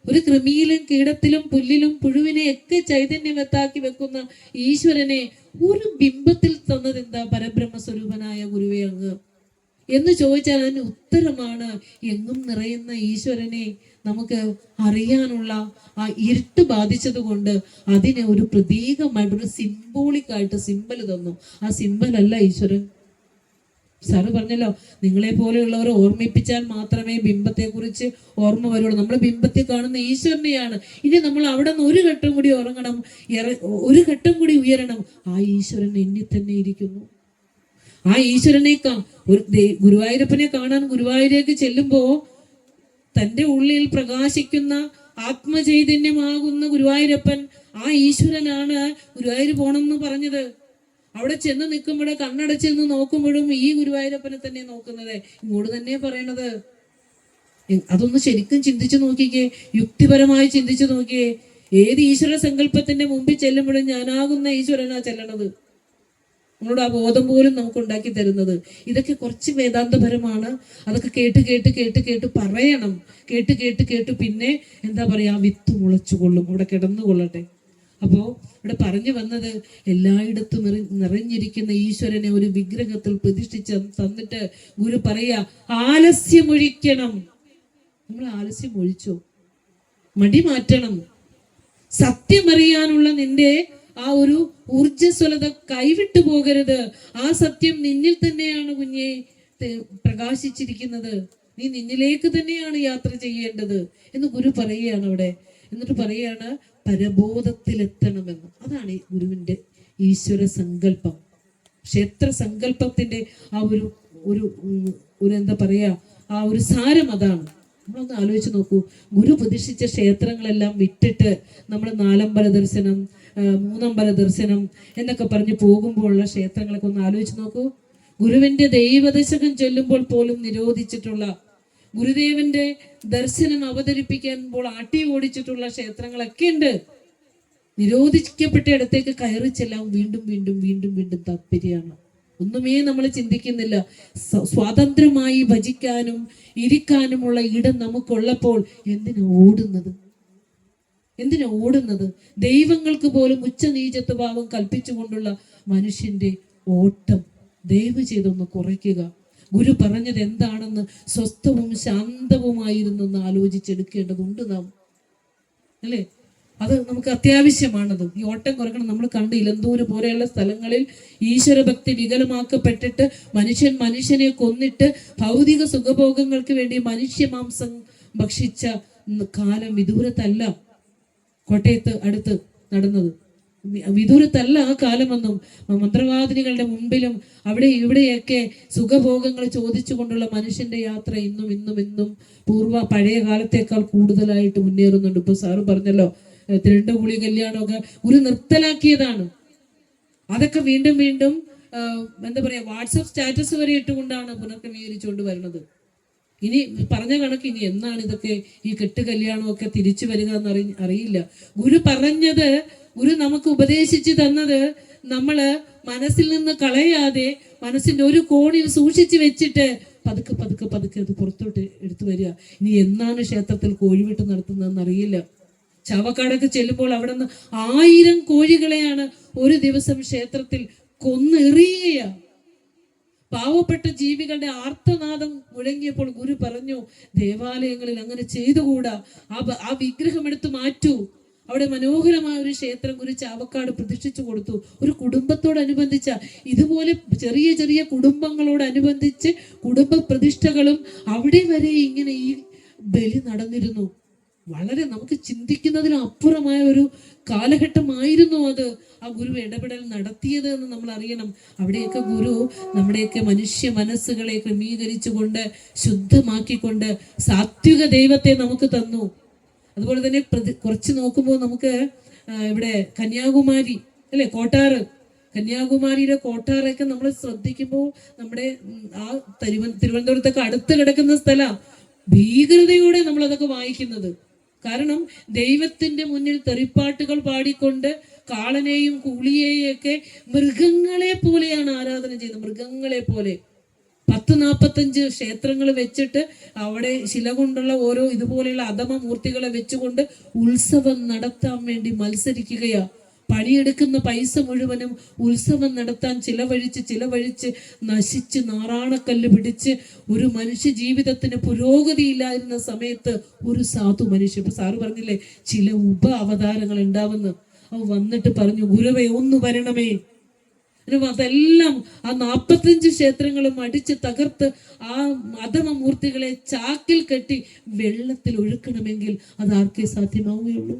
ഒരു കൃമിയിലും കീടത്തിലും പുല്ലിലും പുഴുവിനെയൊക്കെ ചൈതന്യവത്താക്കി വെക്കുന്ന ഈശ്വരനെ ഒരു ബിംബത്തിൽ തന്നത് എന്താ? പരബ്രഹ്മസ്വരൂപനായ ഗുരുവേ അങ്ങ് എന്ന് ചോദിച്ചാൽ അതിന് ഉത്തരമാണ് എങ്ങും നിറയുന്ന ഈശ്വരനെ നമുക്ക് അറിയാനുള്ള ആ ഇരുട്ട് ബാധിച്ചത് കൊണ്ട് അതിനെ ഒരു പ്രതീകമായിട്ട്, ഒരു സിംബോളിക്കായിട്ട് സിമ്പൽ തന്നു. ആ സിമ്പൽ അല്ല ഈശ്വരൻ. സാറ് പറഞ്ഞല്ലോ, നിങ്ങളെ പോലെയുള്ളവരെ ഓർമ്മിപ്പിച്ചാൽ മാത്രമേ ബിംബത്തെ കുറിച്ച് ഓർമ്മ വരുള്ളൂ. നമ്മൾ ബിംബത്തെ കാണുന്ന ഈശ്വരനെയാണ്. ഇനി നമ്മൾ അവിടെ നിന്ന് ഒരു ഘട്ടം കൂടി ഉറങ്ങണം, ഒരു ഘട്ടം കൂടി ഉയരണം. ആ ഈശ്വരൻ എന്നിൽ തന്നെ ഇരിക്കുന്നു. ആ ഈശ്വരനെ ഒരു ഗുരുവായൂരപ്പനെ കാണാൻ ഗുരുവായൂരേക്ക് ചെല്ലുമ്പോ തൻ്റെ ഉള്ളിൽ പ്രകാശിക്കുന്ന ആത്മചൈതന്യമാകുന്ന ഗുരുവായൂരപ്പൻ, ആ ഈശ്വരനാണ് ഗുരുവായൂർ പോണെന്ന് പറഞ്ഞത്. അവിടെ ചെന്ന് നിൽക്കുമ്പോഴേ കണ്ണടച്ച് നിന്ന് നോക്കുമ്പോഴും ഈ ഗുരുവായൂരപ്പനെ തന്നെ നോക്കുന്നത്, ഇങ്ങോട്ട് തന്നെ പറയണത്. അതൊന്ന് ശരിക്കും ചിന്തിച്ചു നോക്കിക്കേ, യുക്തിപരമായി ചിന്തിച്ചു നോക്കിയേ. ഏത് ഈശ്വര സങ്കല്പത്തിന്റെ മുമ്പിൽ ചെല്ലുമ്പോഴും ഞാനാകുന്ന ഈശ്വരനാ ചെല്ലണത്. നമ്മളോട് ആ ബോധം പോലും നമുക്ക് ഉണ്ടാക്കി തരുന്നത്. ഇതൊക്കെ കുറച്ച് വേദാന്തപരമാണ്. അതൊക്കെ കേട്ട് കേട്ട് കേട്ട് കേട്ട് പറയണം. കേട്ട് കേട്ട് കേട്ട് പിന്നെ എന്താ പറയാ, വിത്ത് മുളച്ചുകൊള്ളും, അവിടെ കിടന്നുകൊള്ളട്ടെ. അപ്പോ ഇവിടെ പറഞ്ഞു വന്നത്, എല്ലായിടത്തും നിറഞ്ഞിരിക്കുന്ന ഈശ്വരനെ ഒരു വിഗ്രഹത്തിൽ പ്രതിഷ്ഠിച്ച് തന്നിട്ട് ഗുരു പറയാ, ആലസ്യമൊഴിക്കണം. നമ്മൾ ആലസ്യം ഒഴിച്ചോ? മടി മാറ്റണം. സത്യമറിയാനുള്ള നിന്റെ ആ ഒരു ഊർജ്ജസ്വലത കൈവിട്ടു പോകരുത്. ആ സത്യം നിന്നിൽ തന്നെയാണ് കുഞ്ഞെ പ്രകാശിച്ചിരിക്കുന്നത്. നീ നിന്നിലേക്ക് തന്നെയാണ് യാത്ര ചെയ്യേണ്ടത് എന്ന് ഗുരു പറയുകയാണ് അവിടെ. എന്നിട്ട് പറയാണ് പരബോധത്തിലെത്തണമെന്ന്. അതാണ് ഈ ഗുരുവിന്റെ ഈശ്വര സങ്കല്പം, ക്ഷേത്ര സങ്കല്പത്തിന്റെ ആ ഒരു എന്താ പറയാ, ആ ഒരു സാരം അതാണ്. നമ്മളൊന്ന് ആലോചിച്ച് നോക്കൂ. ഗുരു പ്രതിഷ്ഠിച്ച ക്ഷേത്രങ്ങളെല്ലാം വിട്ടിട്ട് നമ്മൾ 4 ദർശനം, 3 ദർശനം എന്നൊക്കെ പറഞ്ഞ് പോകുമ്പോഴുള്ള ക്ഷേത്രങ്ങളൊക്കെ ഒന്ന് ആലോചിച്ച് നോക്കൂ. ഗുരുവിന്റെ ദൈവദശകം ചൊല്ലുമ്പോൾ പോലും നിരോധിച്ചിട്ടുള്ള, ഗുരുദേവന്റെ ദർശനം അവതരിപ്പിക്കുമ്പോൾ ആട്ടി ഓടിച്ചിട്ടുള്ള ക്ഷേത്രങ്ങളൊക്കെ ഉണ്ട്. നിരോധിക്കപ്പെട്ട ഇടത്തേക്ക് കയറി ചെല്ലാൻ വീണ്ടും വീണ്ടും വീണ്ടും വീണ്ടും താല്പര്യമാണ്. ഒന്നുമേ നമ്മൾ ചിന്തിക്കുന്നില്ല. സ്വാതന്ത്ര്യമായി ഭജിക്കാനും ഇരിക്കാനുമുള്ള ഇടം നമുക്കുള്ളപ്പോൾ എന്തിനാ ഓടുന്നത്? എന്തിനാ ഓടുന്നത്? ദൈവങ്ങൾക്ക് പോലും ഉച്ചനീചത്വ ഭാവം കൽപ്പിച്ചുകൊണ്ടുള്ള മനുഷ്യന്റെ ഓട്ടം ദയവ് ചെയ്തൊന്ന് കുറയ്ക്കുക. ഗുരു പറഞ്ഞത് എന്താണെന്ന് സ്വസ്ഥവും ശാന്തവുമായിരുന്നെന്ന് ആലോചിച്ചെടുക്കേണ്ടതുണ്ട് നാം, അല്ലേ? അത് നമുക്ക് അത്യാവശ്യമാണത്. ഈ ഓട്ടം കുറയ്ക്കണം. നമ്മൾ കണ്ട് ഇലന്തൂര് പോലെയുള്ള സ്ഥലങ്ങളിൽ ഈശ്വരഭക്തി വികലമാക്കപ്പെട്ടിട്ട് മനുഷ്യനെ കൊന്നിട്ട് ഭൗതിക സുഖഭോഗങ്ങൾക്ക് വേണ്ടി മനുഷ്യമാംസം ഭക്ഷിച്ച കാലം വിദൂരത്തല്ല. കോട്ടയത്ത് അടുത്ത് നടന്നത് വിദൂരത്തല്ല ആ കാലമെന്നും. മന്ത്രവാദിനികളുടെ മുമ്പിലും അവിടെ ഇവിടെയൊക്കെ സുഖഭോഗങ്ങൾ ചോദിച്ചുകൊണ്ടുള്ള മനുഷ്യന്റെ യാത്ര ഇന്നും ഇന്നും ഇന്നും പഴയ കാലത്തേക്കാൾ കൂടുതലായിട്ട് മുന്നേറുന്നുണ്ട്. ഇപ്പൊ സാറ് പറഞ്ഞല്ലോ, തിരുണ്ടുപുളി കല്യാണമൊക്കെ ഒരു നിർത്തലാക്കിയതാണ്. അതൊക്കെ വീണ്ടും വീണ്ടും എന്താ പറയാ, വാട്സപ്പ് സ്റ്റാറ്റസ് വരെ ഇട്ടുകൊണ്ടാണ് പുനർക്രമീകരിച്ചുകൊണ്ട് വരുന്നത്. ഇനി പറഞ്ഞ കണക്ക് ഇനി എന്നാണ് ഇതൊക്കെ ഈ കെട്ട് കല്യാണമൊക്കെ തിരിച്ചു വരിക എന്ന് അറിയില്ല. ഗുരു പറഞ്ഞത്, ഗുരു നമുക്ക് ഉപദേശിച്ചു തന്നത് നമ്മള് മനസ്സിൽ നിന്ന് കളയാതെ മനസ്സിന്റെ ഒരു കോണിൽ സൂക്ഷിച്ചു വെച്ചിട്ട് പതുക്കെ പതുക്കെ പതുക്കെ അത് പുറത്തോട്ട് എടുത്തു വരിക. ഇനി എന്നാണ് ക്ഷേത്രത്തിൽ കോഴിവെട്ട് നടത്തുന്നതെന്ന് അറിയില്ല. ചാവക്കാടൊക്കെ ചെല്ലുമ്പോൾ അവിടെ നിന്ന് 1000 കോഴികളെയാണ് ഒരു ദിവസം ക്ഷേത്രത്തിൽ കൊന്നെറിയുക. പാവപ്പെട്ട ജീവികളുടെ ആർത്തനാദം മുഴങ്ങിയപ്പോൾ ഗുരു പറഞ്ഞു, ദേവാലയങ്ങളിൽ അങ്ങനെ ചെയ്തുകൂടാ, ആ വിഗ്രഹം എടുത്ത് മാറ്റൂ. അവിടെ മനോഹരമായ ഒരു ക്ഷേത്രം ഗുരു ചാവക്കാട് പ്രതിഷ്ഠിച്ചു കൊടുത്തു. ഒരു കുടുംബത്തോടനുബന്ധിച്ച, ഇതുപോലെ ചെറിയ ചെറിയ കുടുംബങ്ങളോടനുബന്ധിച്ച് കുടുംബ പ്രതിഷ്ഠകളും അവിടെ വരെ ഇങ്ങനെ ഈ ബലി നടന്നിരുന്നു. വളരെ നമുക്ക് ചിന്തിക്കുന്നതിനും അപ്പുറമായ ഒരു കാലഘട്ടമായിരുന്നു അത്. ആ ഗുരു ഇടപെടൽ നടത്തിയത് എന്ന് നമ്മൾ അറിയണം. അവിടെയൊക്കെ ഗുരു നമ്മുടെയൊക്കെ മനുഷ്യ മനസ്സുകളെ ക്രമീകരിച്ചുകൊണ്ട് ശുദ്ധമാക്കിക്കൊണ്ട് സാത്വിക ദൈവത്തെ നമുക്ക് തന്നു. അതുപോലെ തന്നെ കുറച്ച് നോക്കുമ്പോൾ നമുക്ക് ഇവിടെ കന്യാകുമാരി അല്ലെ, കോട്ടാറ്, കന്യാകുമാരിയുടെ കോട്ടാറൊക്കെ നമ്മൾ ശ്രദ്ധിക്കുമ്പോൾ നമ്മുടെ ആ തിരുവനന്തപുരത്തൊക്കെ അടുത്ത് കിടക്കുന്ന സ്ഥലം, ഭീകരതയോടെ നമ്മൾ അതൊക്കെ വായിക്കുന്നത്. കാരണം ദൈവത്തിന്റെ മുന്നിൽ തെറിപ്പാട്ടുകൾ പാടിക്കൊണ്ട് കാളനെയും കൂളിയെയും ഒക്കെ മൃഗങ്ങളെ പോലെയാണ് ആരാധന ചെയ്യുന്നത്. മൃഗങ്ങളെ പോലെ 40-45 ക്ഷേത്രങ്ങൾ വെച്ചിട്ട് അവിടെ ശില കൊണ്ടുള്ള ഓരോ ഇതുപോലെയുള്ള അധമ മൂർത്തികളെ വെച്ചുകൊണ്ട് ഉത്സവം നടത്താൻ വേണ്ടി മത്സരിക്കുകയാ. പണിയെടുക്കുന്ന പൈസ മുഴുവനും ഉത്സവം നടത്താൻ ചിലവഴിച്ച് നശിച്ച് നാറാണക്കല്ല് പിടിച്ച് ഒരു മനുഷ്യ ജീവിതത്തിന് പുരോഗതിയില്ലായിരുന്ന സമയത്ത് ഒരു സാധു മനുഷ്യൻ, ഇപ്പൊ സാറ് പറഞ്ഞില്ലേ ചില അവതാരങ്ങൾ ഉണ്ടാവുന്നു, അവ വന്നിട്ട് പറഞ്ഞു, ഗുരുവേ ഒന്ന് വരണമേ. അതെല്ലാം ആ 45 ക്ഷേത്രങ്ങളും അടിച്ച് തകർത്ത് ആ അധമ മൂർത്തികളെ ചാക്കിൽ കെട്ടി വെള്ളത്തിൽ ഒഴുക്കണമെങ്കിൽ അത് ആർക്കേ സാധ്യമാവുകയുള്ളൂ.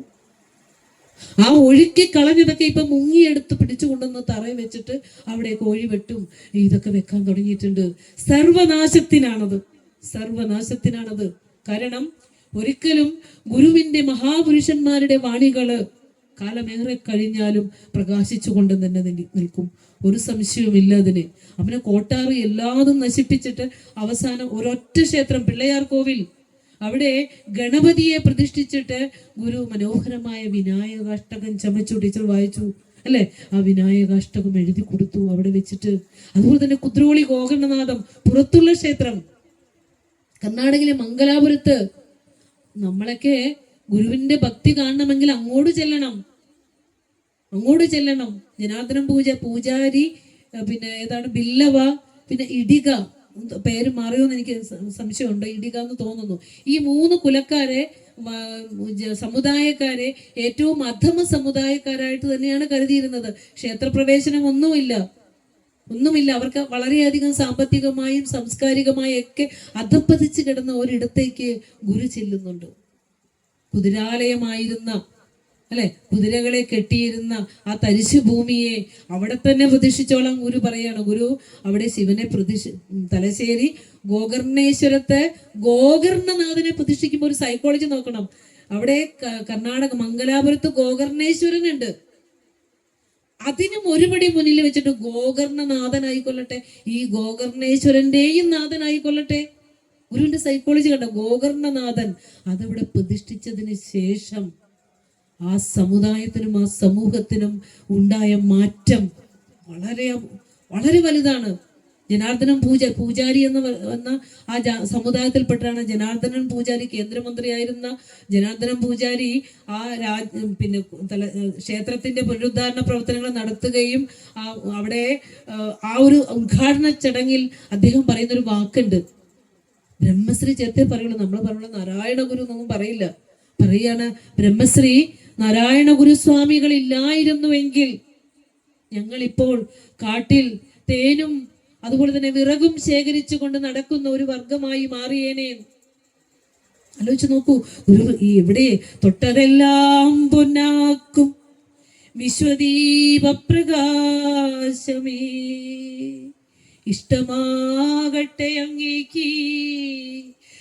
ആ ഒഴുക്കി കളഞ്ഞതൊക്കെ ഇപ്പൊ മുങ്ങിയെടുത്ത് പിടിച്ചുകൊണ്ടുവന്ന് തറയിൽ വെച്ചിട്ട് അവിടെ കോഴി വെട്ടും ഇതൊക്കെ വെക്കാൻ തുടങ്ങിയിട്ടുണ്ട്. സർവനാശത്തിനാണത്. കാരണം ഒരിക്കലും ഗുരുവിന്റെ മഹാപുരുഷന്മാരുടെ വാണികള് കാലമേറെ കഴിഞ്ഞാലും പ്രകാശിച്ചു കൊണ്ട് തന്നെ നിൽക്കും. ഒരു സംശയവുമില്ല അതിന്. അവനെ കോട്ടാറ് എല്ലാതും നശിപ്പിച്ചിട്ട് അവസാനം ഒരൊറ്റ ക്ഷേത്രം, പിള്ളയാർ കോവിൽ, അവിടെ ഗണപതിയെ പ്രതിഷ്ഠിച്ചിട്ട് ഗുരു മനോഹരമായ വിനായകാഷ്ടകം ചമച്ചു. ടീച്ചർ വായിച്ചു അല്ലെ? ആ വിനായകാഷ്ടകം എഴുതി കൊടുത്തു അവിടെ വെച്ചിട്ട്. അതുപോലെ തന്നെ കുദ്രോളി ഗോകർണനാഥം, പുറത്തുള്ള ക്ഷേത്രം, കർണാടകയിലെ മംഗലാപുരത്ത്. നമ്മളൊക്കെ ഗുരുവിന്റെ ഭക്തി കാണണമെങ്കിൽ അങ്ങോട്ട് ചെല്ലണം. ജനാർദ്ദനം പൂജാരി, പിന്നെ ഏതാണ് ബില്ലവ, പിന്നെ ഇടിക, പേര് മാറിയോന്ന് എനിക്ക് സംശയമുണ്ട്, ഇടിക എന്ന് തോന്നുന്നു. ഈ 3 കുലക്കാരെ, സമുദായക്കാരെ ഏറ്റവും അധമ സമുദായക്കാരായിട്ട് തന്നെയാണ് കരുതിയിരുന്നത്. ക്ഷേത്രപ്രവേശനം ഒന്നുമില്ല. അവർക്ക് വളരെയധികം സാമ്പത്തികമായും സാംസ്കാരികമായും ഒക്കെ അധപ്പതിച്ച് കിടന്ന ഒരിടത്തേക്ക് ഗുരു ചെല്ലുന്നുണ്ട്. കുതിരാലയമായിരുന്ന അല്ലെ, കുതിരകളെ കെട്ടിയിരുന്ന ആ തരിശു ഭൂമിയെ അവിടെ തന്നെ പ്രതിഷ്ഠിച്ചോളാം ഗുരു പറയാണ്. ഗുരു അവിടെ ശിവനെ തലശ്ശേരി ഗോകർണേശ്വരത്തെ ഗോകർണനാഥനെ പ്രതിഷ്ഠിക്കുമ്പോൾ ഒരു സൈക്കോളജി നോക്കണം. അവിടെ കർണാടക മംഗലാപുരത്ത് ഗോകർണേശ്വരനുണ്ട്. അതിനും ഒരുപടി മുന്നിൽ വെച്ചിട്ട് ഗോകർണനാഥനായിക്കൊള്ളട്ടെ, ഈ ഗോകർണേശ്വരന്റെയും നാഥനായിക്കൊള്ളട്ടെ. ഗുരുവിന്റെ സൈക്കോളജി കണ്ട ഗോകർണനാഥൻ അതവിടെ പ്രതിഷ്ഠിച്ചതിന് ശേഷം ആ സമുദായത്തിനും ആ സമൂഹത്തിനും ഉണ്ടായ മാറ്റം വളരെ വളരെ വലുതാണ്. ജനാർദ്ദനം പൂജാരി എന്ന ആ സമുദായത്തിൽപ്പെട്ടാണ് ജനാർദ്ദനൻ പൂജാരി. കേന്ദ്രമന്ത്രിയായിരുന്ന ജനാർദ്ദനം പൂജാരി ആ പിന്നെ ക്ഷേത്രത്തിന്റെ പുനരുദ്ധാരണ പ്രവർത്തനങ്ങൾ നടത്തുകയും അവിടെ ആ ഒരു ഉദ്ഘാടന ചടങ്ങിൽ അദ്ദേഹം പറയുന്നൊരു വാക്കുണ്ട്, ബ്രഹ്മശ്രീ ചേർത്തേ പറയുള്ളൂ, നമ്മൾ പറയുള്ള നാരായണ ഗുരു എന്നൊന്നും പറയില്ല. പറയാണ്, ബ്രഹ്മശ്രീ നാരായണ ഗുരുസ്വാമികൾ ഇല്ലായിരുന്നുവെങ്കിൽ ഞങ്ങളിപ്പോൾ കാട്ടിൽ തേനും അതുപോലെ തന്നെ വിറകും ശേഖരിച്ചു കൊണ്ട് നടക്കുന്ന ഒരു വർഗമായി മാറിയേനെ. ആലോചിച്ച് നോക്കൂ, ഗുരു എവിടെ തൊട്ടതെല്ലാം പൊന്നാക്കും വിശ്വദീപ പ്രകാശമേ, ഇഷ്ടമാകട്ടെ അങ്ങേക്ക്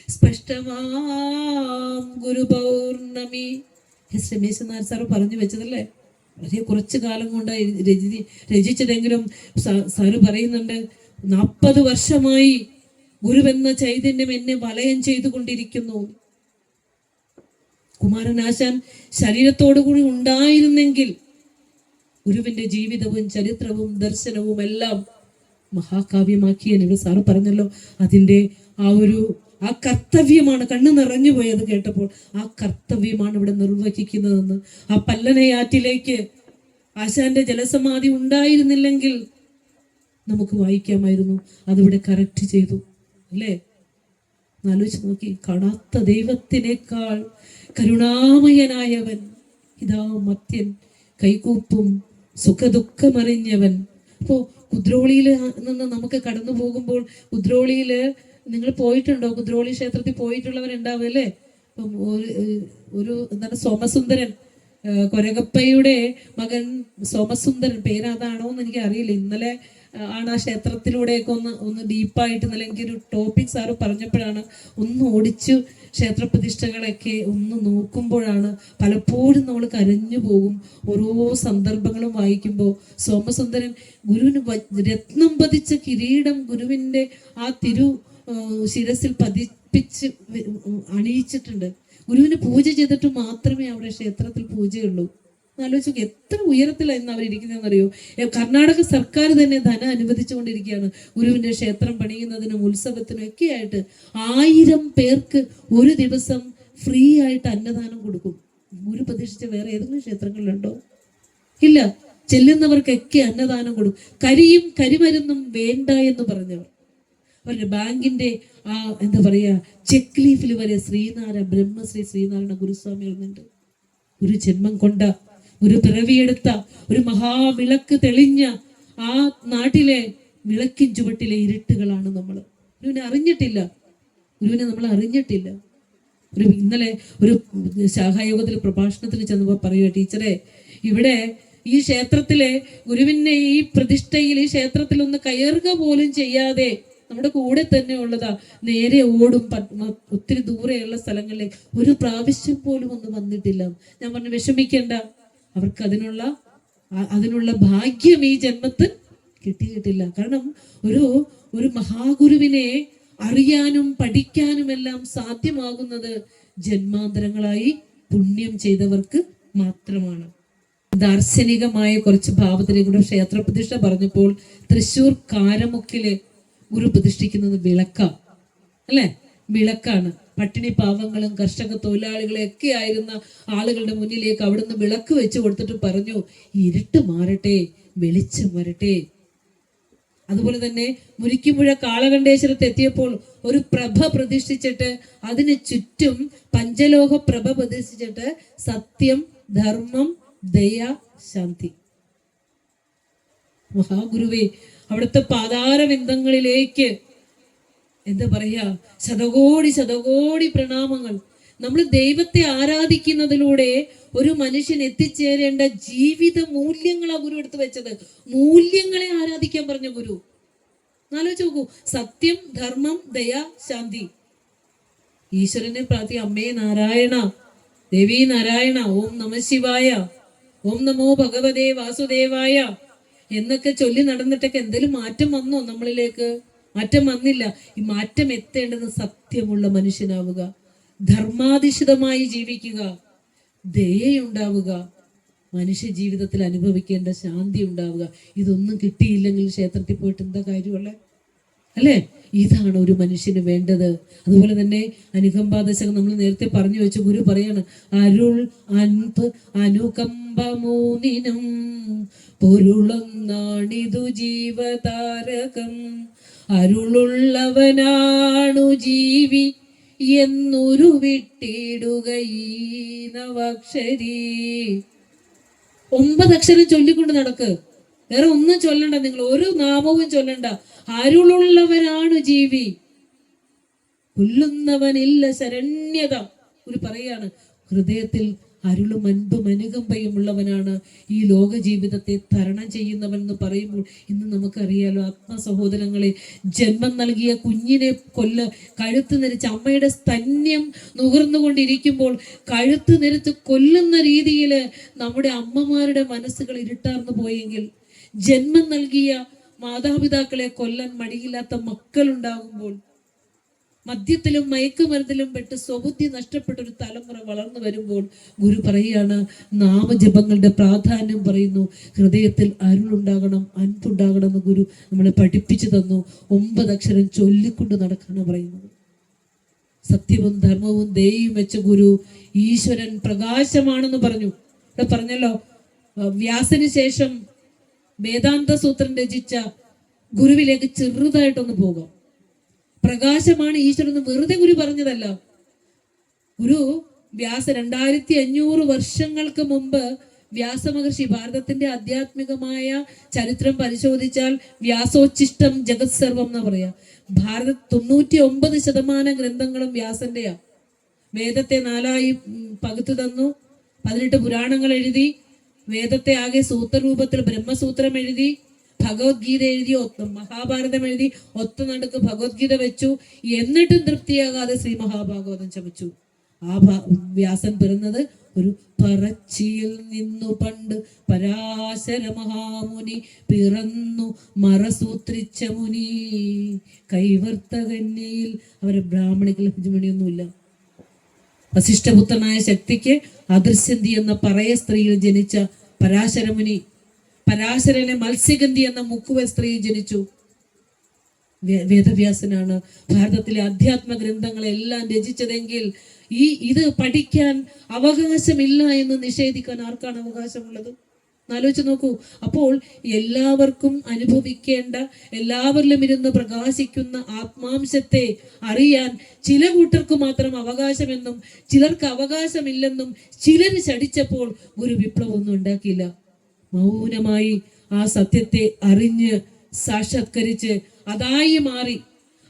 സ്പഷ്ടമാം ഗുരു പൗർണമി. എസ് രമേശനാഥ് സാറ് പറഞ്ഞു വെച്ചതല്ലേ, വളരെ കുറച്ചു കാലം കൊണ്ട് രചിച്ചതെങ്കിലും സാറ് പറയുന്നുണ്ട്, 40 വർഷമായി ഗുരുവെന്ന ചൈതന്യം എന്നെ വലയം ചെയ്തുകൊണ്ടിരിക്കുന്നു. കുമാരനാശാൻ ശരീരത്തോടുകൂടി ഉണ്ടായിരുന്നെങ്കിൽ ഗുരുവിന്റെ ജീവിതവും ചരിത്രവും ദർശനവും എല്ലാം മഹാകാവ്യമാക്കിയ ഇവിടെ സാറ് പറഞ്ഞല്ലോ. അതിൻ്റെ ആ കർത്തവ്യമാണ്, കണ്ണു നിറഞ്ഞു പോയത് കേട്ടപ്പോൾ. ആ കർത്തവ്യമാണ് ഇവിടെ നിർവഹിക്കുന്നതെന്ന്. ആ പല്ലനയാറ്റിലേക്ക് ആശാന്റെ ജലസമാധി ഉണ്ടായിരുന്നില്ലെങ്കിൽ നമുക്ക് വായിക്കാമായിരുന്നു. അതിവിടെ കറക്റ്റ് ചെയ്തു അല്ലേ? ആലോചിച്ച് നോക്കി. കാണാത്ത ദൈവത്തിനേക്കാൾ കരുണാമയനായവൻ ഇതാ മത്യൻ, കൈകൂപ്പും സുഖദുഃഖമറിഞ്ഞവൻ. അപ്പോൾ കുദ്രോളിയിൽ നിന്ന് നമുക്ക് കടന്നു പോകുമ്പോൾ, കുദ്രോളിയിൽ നിങ്ങൾ പോയിട്ടുണ്ടോ? കുദ്രോളി ക്ഷേത്രത്തിൽ പോയിട്ടുള്ളവരുണ്ടാവും അല്ലേ? അപ്പം ഒരു എന്താണ് സോമസുന്ദരൻ, കൊരകപ്പയുടെ മകൻ സോമസുന്ദരൻ, പേരതാണോ എന്ന് എനിക്ക് അറിയില്ല. ഇന്നലെ ആണ് ആ ക്ഷേത്രത്തിലൂടെയൊക്കെ ഒന്ന് ഡീപ്പായിട്ട് ഇന്നലെ എനിക്കൊരു ടോപ്പിക് സാറ് പറഞ്ഞപ്പോഴാണ് ഒന്ന് ഓടിച്ചു ക്ഷേത്രപ്രതിഷ്ഠകളൊക്കെ ഒന്ന് നോക്കുമ്പോഴാണ് പലപ്പോഴും നമ്മൾ കരഞ്ഞു പോകും. ഓരോ സന്ദർഭങ്ങളും വായിക്കുമ്പോൾ സോമസുന്ദരൻ ഗുരുവിന് രത്നം പതിച്ച കിരീടം ഗുരുവിൻ്റെ ആ ശിരസിൽ പതിപ്പിച്ച് അണിയിച്ചിട്ടുണ്ട്. ഗുരുവിന് പൂജ ചെയ്തിട്ട് മാത്രമേ അവിടെ ക്ഷേത്രത്തിൽ പൂജയുള്ളൂ. ആലോചിച്ചു എത്ര ഉയരത്തിലായിരുന്നു അവരിയ്ക്കുന്നതെന്നറിയോ? കർണാടക സർക്കാർ തന്നെ ധനം അനുവദിച്ചുകൊണ്ടിരിക്കുകയാണ് ഗുരുവിന്റെ ക്ഷേത്രം പണിയുന്നതിനും ഉത്സവത്തിനും ഒക്കെ ആയിട്ട്. 1000 പേർക്ക് ഒരു ദിവസം ഫ്രീ ആയിട്ട് അന്നദാനം കൊടുക്കും. ഗുരു പ്രതീക്ഷിച്ച വേറെ ഏതെങ്കിലും ക്ഷേത്രങ്ങളിലുണ്ടോ? ഇല്ല. ചെല്ലുന്നവർക്കൊക്കെ അന്നദാനം കൊടുക്കും. കരിയും കരിമരുന്നും വേണ്ട എന്ന് പറഞ്ഞവർ, അവരുടെ ബാങ്കിന്റെ ആ എന്താ പറയാ ചെക്ക് ലീഫിൽ വരെ ബ്രഹ്മശ്രീ ശ്രീനാരായണ ഗുരുസ്വാമികളുണ്ട്. ഒരു ജന്മം കൊണ്ട, ഒരു പിറവിയെടുത്ത, ഒരു മഹാവിളക്ക് തെളിഞ്ഞ ആ നാട്ടിലെ വിളക്കിൻ ചുവട്ടിലെ ഇരുട്ടുകളാണ് നമ്മൾ. ഗുരുവിനെ അറിഞ്ഞിട്ടില്ല, ഗുരുവിനെ നമ്മൾ അറിഞ്ഞിട്ടില്ല. ഇന്നലെ ഒരു ശാഖായോഗത്തിൽ പ്രഭാഷണത്തിന് ചെന്നപ്പോൾ പറയുക, ടീച്ചറെ ഇവിടെ ഈ ക്ഷേത്രത്തിലെ ഗുരുവിനെ ഈ പ്രതിഷ്ഠയിൽ ഈ ക്ഷേത്രത്തിൽ ഒന്ന് കയറുക പോലും ചെയ്യാതെ നമ്മുടെ കൂടെ തന്നെ ഉള്ളതാ, നേരെ ഓടും ഒത്തിരി ദൂരെയുള്ള സ്ഥലങ്ങളിലേക്ക്. ഒരു പ്രാവശ്യം പോലും ഒന്നും വന്നിട്ടില്ല. ഞാൻ പറഞ്ഞു വിഷമിക്കേണ്ട, അവർക്ക് അതിനുള്ള ഭാഗ്യം ഈ ജന്മത്തിൽ കിട്ടിയിട്ടില്ല. കാരണം ഒരു മഹാഗുരുവിനെ അറിയാനും പഠിക്കാനും എല്ലാം സാധ്യമാകുന്നത് ജന്മാന്തരങ്ങളായി പുണ്യം ചെയ്തവർക്ക് മാത്രമാണ്. ദാർശനികമായ കുറച്ച് ഭാവത്തിലേക്കൂടെ ക്ഷേത്രപ്രതിഷ്ഠ പറഞ്ഞപ്പോൾ തൃശ്ശൂർ കാരമുക്കില് ഗുരു പ്രതിഷ്ഠിക്കുന്നത് അല്ലേ? വിളക്കാണ്. പട്ടിണി പാവങ്ങളും കർഷക തൊഴിലാളികളെ ഒക്കെ ആയിരുന്ന ആളുകളുടെ മുന്നിലേക്ക് അവിടുന്ന് വിളക്ക് വെച്ച് കൊടുത്തിട്ട് പറഞ്ഞു, ഇരുട്ട് മാറട്ടെ, വെളിച്ചം വരട്ടെ. അതുപോലെ തന്നെ മുരിക്കുമ്പുഴ കാളകണ്ഠേശ്വരത്ത് എത്തിയപ്പോൾ ഒരു പ്രഭ പ്രതിഷ്ഠിച്ചിട്ട് അതിന് ചുറ്റും പഞ്ചലോഹ പ്രഭ പ്രതിഷ്ഠിച്ചിട്ട് സത്യം, ധർമ്മം, ദയ, ശാന്തി. മഹാഗുരുവേ, അവിടുത്തെ പാതാരവിന്ദങ്ങളിലേക്ക് എന്താ പറയാ ശതകോടി പ്രണാമങ്ങൾ. നമ്മൾ ദൈവത്തെ ആരാധിക്കുന്നതിലൂടെ ഒരു മനുഷ്യൻ എത്തിച്ചേരേണ്ട ജീവിത മൂല്യങ്ങളാ ഗുരു എടുത്തു വെച്ചത്. മൂല്യങ്ങളെ ആരാധിക്കാൻ പറഞ്ഞ ഗുരു. ആലോചിച്ച് നോക്കൂ, സത്യം, ധർമ്മം, ദയ, ശാന്തി. ഈശ്വരനെ പ്രാർത്ഥി, അമ്മേ നാരായണ, ദേവി നാരായണ, ഓം നമഃ ശിവായ, ഓം നമോ ഭഗവതേ വാസുദേവായ എന്നൊക്കെ ചൊല്ലി നടന്നിട്ടൊക്കെ എന്തെങ്കിലും മാറ്റം വന്നോ നമ്മളിലേക്ക്? മാറ്റം വന്നില്ല. ഈ മാറ്റം എത്തേണ്ടത് സത്യമുള്ള മനുഷ്യനാവുക, ധർമാധിഷ്ഠിതമായി ജീവിക്കുക, ദയയുണ്ടാവുക, മനുഷ്യ ജീവിതത്തിൽ അനുഭവിക്കേണ്ട ശാന്തി ഉണ്ടാവുക. ഇതൊന്നും കിട്ടിയില്ലെങ്കിൽ ക്ഷേത്രത്തിൽ പോയിട്ട് എന്താ കാര്യമുള്ള അല്ലേ? ഇതാണ് ഒരു മനുഷ്യന് വേണ്ടത്. അതുപോലെ തന്നെ അനുകമ്പാദശകം നമ്മൾ നേരത്തെ പറഞ്ഞു വെച്ചു. ഗുരു പറയാണ്, അരുൾ അൻപ് അനുകമ്പ മൂന്നിനും പൊരുളൊന്നാണിതു ജീവതാരകം, അരുളുള്ളവനാണു ജീവി എന്നൊരു വിട്ടിടുക ഈ നവാക്ഷരി. 9 അക്ഷരം ചൊല്ലിക്കൊണ്ട് നടക്ക്, വേറെ ഒന്നും ചൊല്ലണ്ട, നിങ്ങൾ ഒരു നാമവും ചൊല്ലണ്ട. അരുളുള്ളവനാണു ജീവി, കൊല്ലുന്നവനില്ല ശരണ്യത. ഒരു പറയാണ്, ഹൃദയത്തിൽ അരുളും അൻപും അനുകമ്പയും ഉള്ളവനാണ് ഈ ലോക ജീവിതത്തെ തരണം ചെയ്യുന്നവൻ എന്ന് പറയുമ്പോൾ ഇന്ന് നമുക്കറിയാലോ ആത്മസഹോദരങ്ങളെ, ജന്മം നൽകിയ കുഞ്ഞിനെ കഴുത്ത് നിരച്ച് അമ്മയുടെ സ്തന്യം നുകർന്നുകൊണ്ടിരിക്കുമ്പോൾ കഴുത്ത് നിരച്ച് കൊല്ലുന്ന രീതിയിൽ നമ്മുടെ അമ്മമാരുടെ മനസ്സുകൾ ഇരുട്ടാർന്നു പോയെങ്കിൽ, ജന്മം നൽകിയ മാതാപിതാക്കളെ കൊല്ലാൻ മടിയില്ലാത്ത മക്കളുണ്ടാകുമ്പോൾ, മദ്യത്തിലും മയക്കുമരുന്നിലും പെട്ട് സ്വബുദ്ധി നഷ്ടപ്പെട്ട ഒരു തലമുറ വളർന്നു വരുമ്പോൾ, ഗുരു പറയുകയാണ്, നാമജപങ്ങളുടെ പ്രാധാന്യം പറയുന്നു. ഹൃദയത്തിൽ അരുളുണ്ടാകണം, അൻപുണ്ടാകണം എന്ന് ഗുരു നമ്മളെ പഠിപ്പിച്ചു തന്നു. 9 അക്ഷരം ചൊല്ലിക്കൊണ്ട് നടക്കാനാണ് പറയുന്നത്. സത്യവും ധർമ്മവും ദയയും വെച്ച ഗുരു ഈശ്വരൻ പ്രകാശമാണെന്ന് പറഞ്ഞു. ഇവിടെ പറഞ്ഞല്ലോ, വ്യാസന് ശേഷം വേദാന്ത സൂത്രം രചിച്ച ഗുരുവിലേക്ക് ചെറുതായിട്ടൊന്ന് പോകാം. പ്രകാശമാണ് ഈശ്വരൻ എന്ന് വെറുതെ ഗുരു പറഞ്ഞതല്ല. ഗുരു 2500 വർഷങ്ങൾക്ക് മുമ്പ് വ്യാസമഹർഷി, ഭാരതത്തിന്റെ ആധ്യാത്മികമായ ചരിത്രം പരിശോധിച്ചാൽ വ്യാസോച്ഛിഷ്ടം ജഗത് സർവം എന്ന് പറയാ. ഭാരത 99% ഗ്രന്ഥങ്ങളും വ്യാസന്റെയാ. വേദത്തെ 4ആയി പകുത്തു തന്നു, 18 പുരാണങ്ങൾ എഴുതി, വേദത്തെ ആകെ സൂത്രരൂപത്തിൽ ബ്രഹ്മസൂത്രം എഴുതി, ഭഗവത്ഗീത എഴുതി, മഹാഭാരതം എഴുതി, ഒത്ത നടുക്ക് ഭഗവത്ഗീത വെച്ചു. എന്നിട്ടും തൃപ്തിയാകാതെ ശ്രീ മഹാഭാഗവതം ചമച്ചു. ആ വ്യാസൻ പിറന്നത് ഒരു പറച്ചിയിൽ നിന്നു പണ്ട് പരാശര മഹാമുനി പിറന്നു മറസൂത്രിച്ച മുനി. കൈവർത്തകന്യയിൽ അവരെ ബ്രാഹ്മണികൾ ഹുജുമണിയൊന്നുമില്ല. വസിഷ്ഠപുത്രനായ ശക്തിക്ക് അദൃശ്യന്തി എന്ന പറയ സ്ത്രീയിൽ ജനിച്ച പരാശരമുനി, പരാശരനെ മത്സ്യഗന്ധി എന്ന മുക്കുവ സ്ത്രീയിൽ ജനിച്ചു. വേദവ്യാസനാണ് ഭാരതത്തിലെ അധ്യാത്മ ഗ്രന്ഥങ്ങളെല്ലാം രചിച്ചതെങ്കിൽ ഇത് പഠിക്കാൻ അവകാശമില്ല എന്ന് നിഷേധിക്കാൻ ആർക്കാണ് അവകാശമുള്ളത്? ആലോചിച്ച് നോക്കൂ. അപ്പോൾ എല്ലാവർക്കും അനുഭവിക്കേണ്ട, എല്ലാവരിലും ഇരുന്ന് പ്രകാശിക്കുന്ന ആത്മാംശത്തെ അറിയാൻ ചില കൂട്ടർക്ക് മാത്രം അവകാശമെന്നും ചിലർക്ക് അവകാശമില്ലെന്നും ചിലർ ശടിച്ചപ്പോൾ ഗുരു വിപ്ലവമൊന്നും ഉണ്ടാക്കിയില്ല. മൗനമായി ആ സത്യത്തെ അറിഞ്ഞ് സാക്ഷാത്കരിച്ച്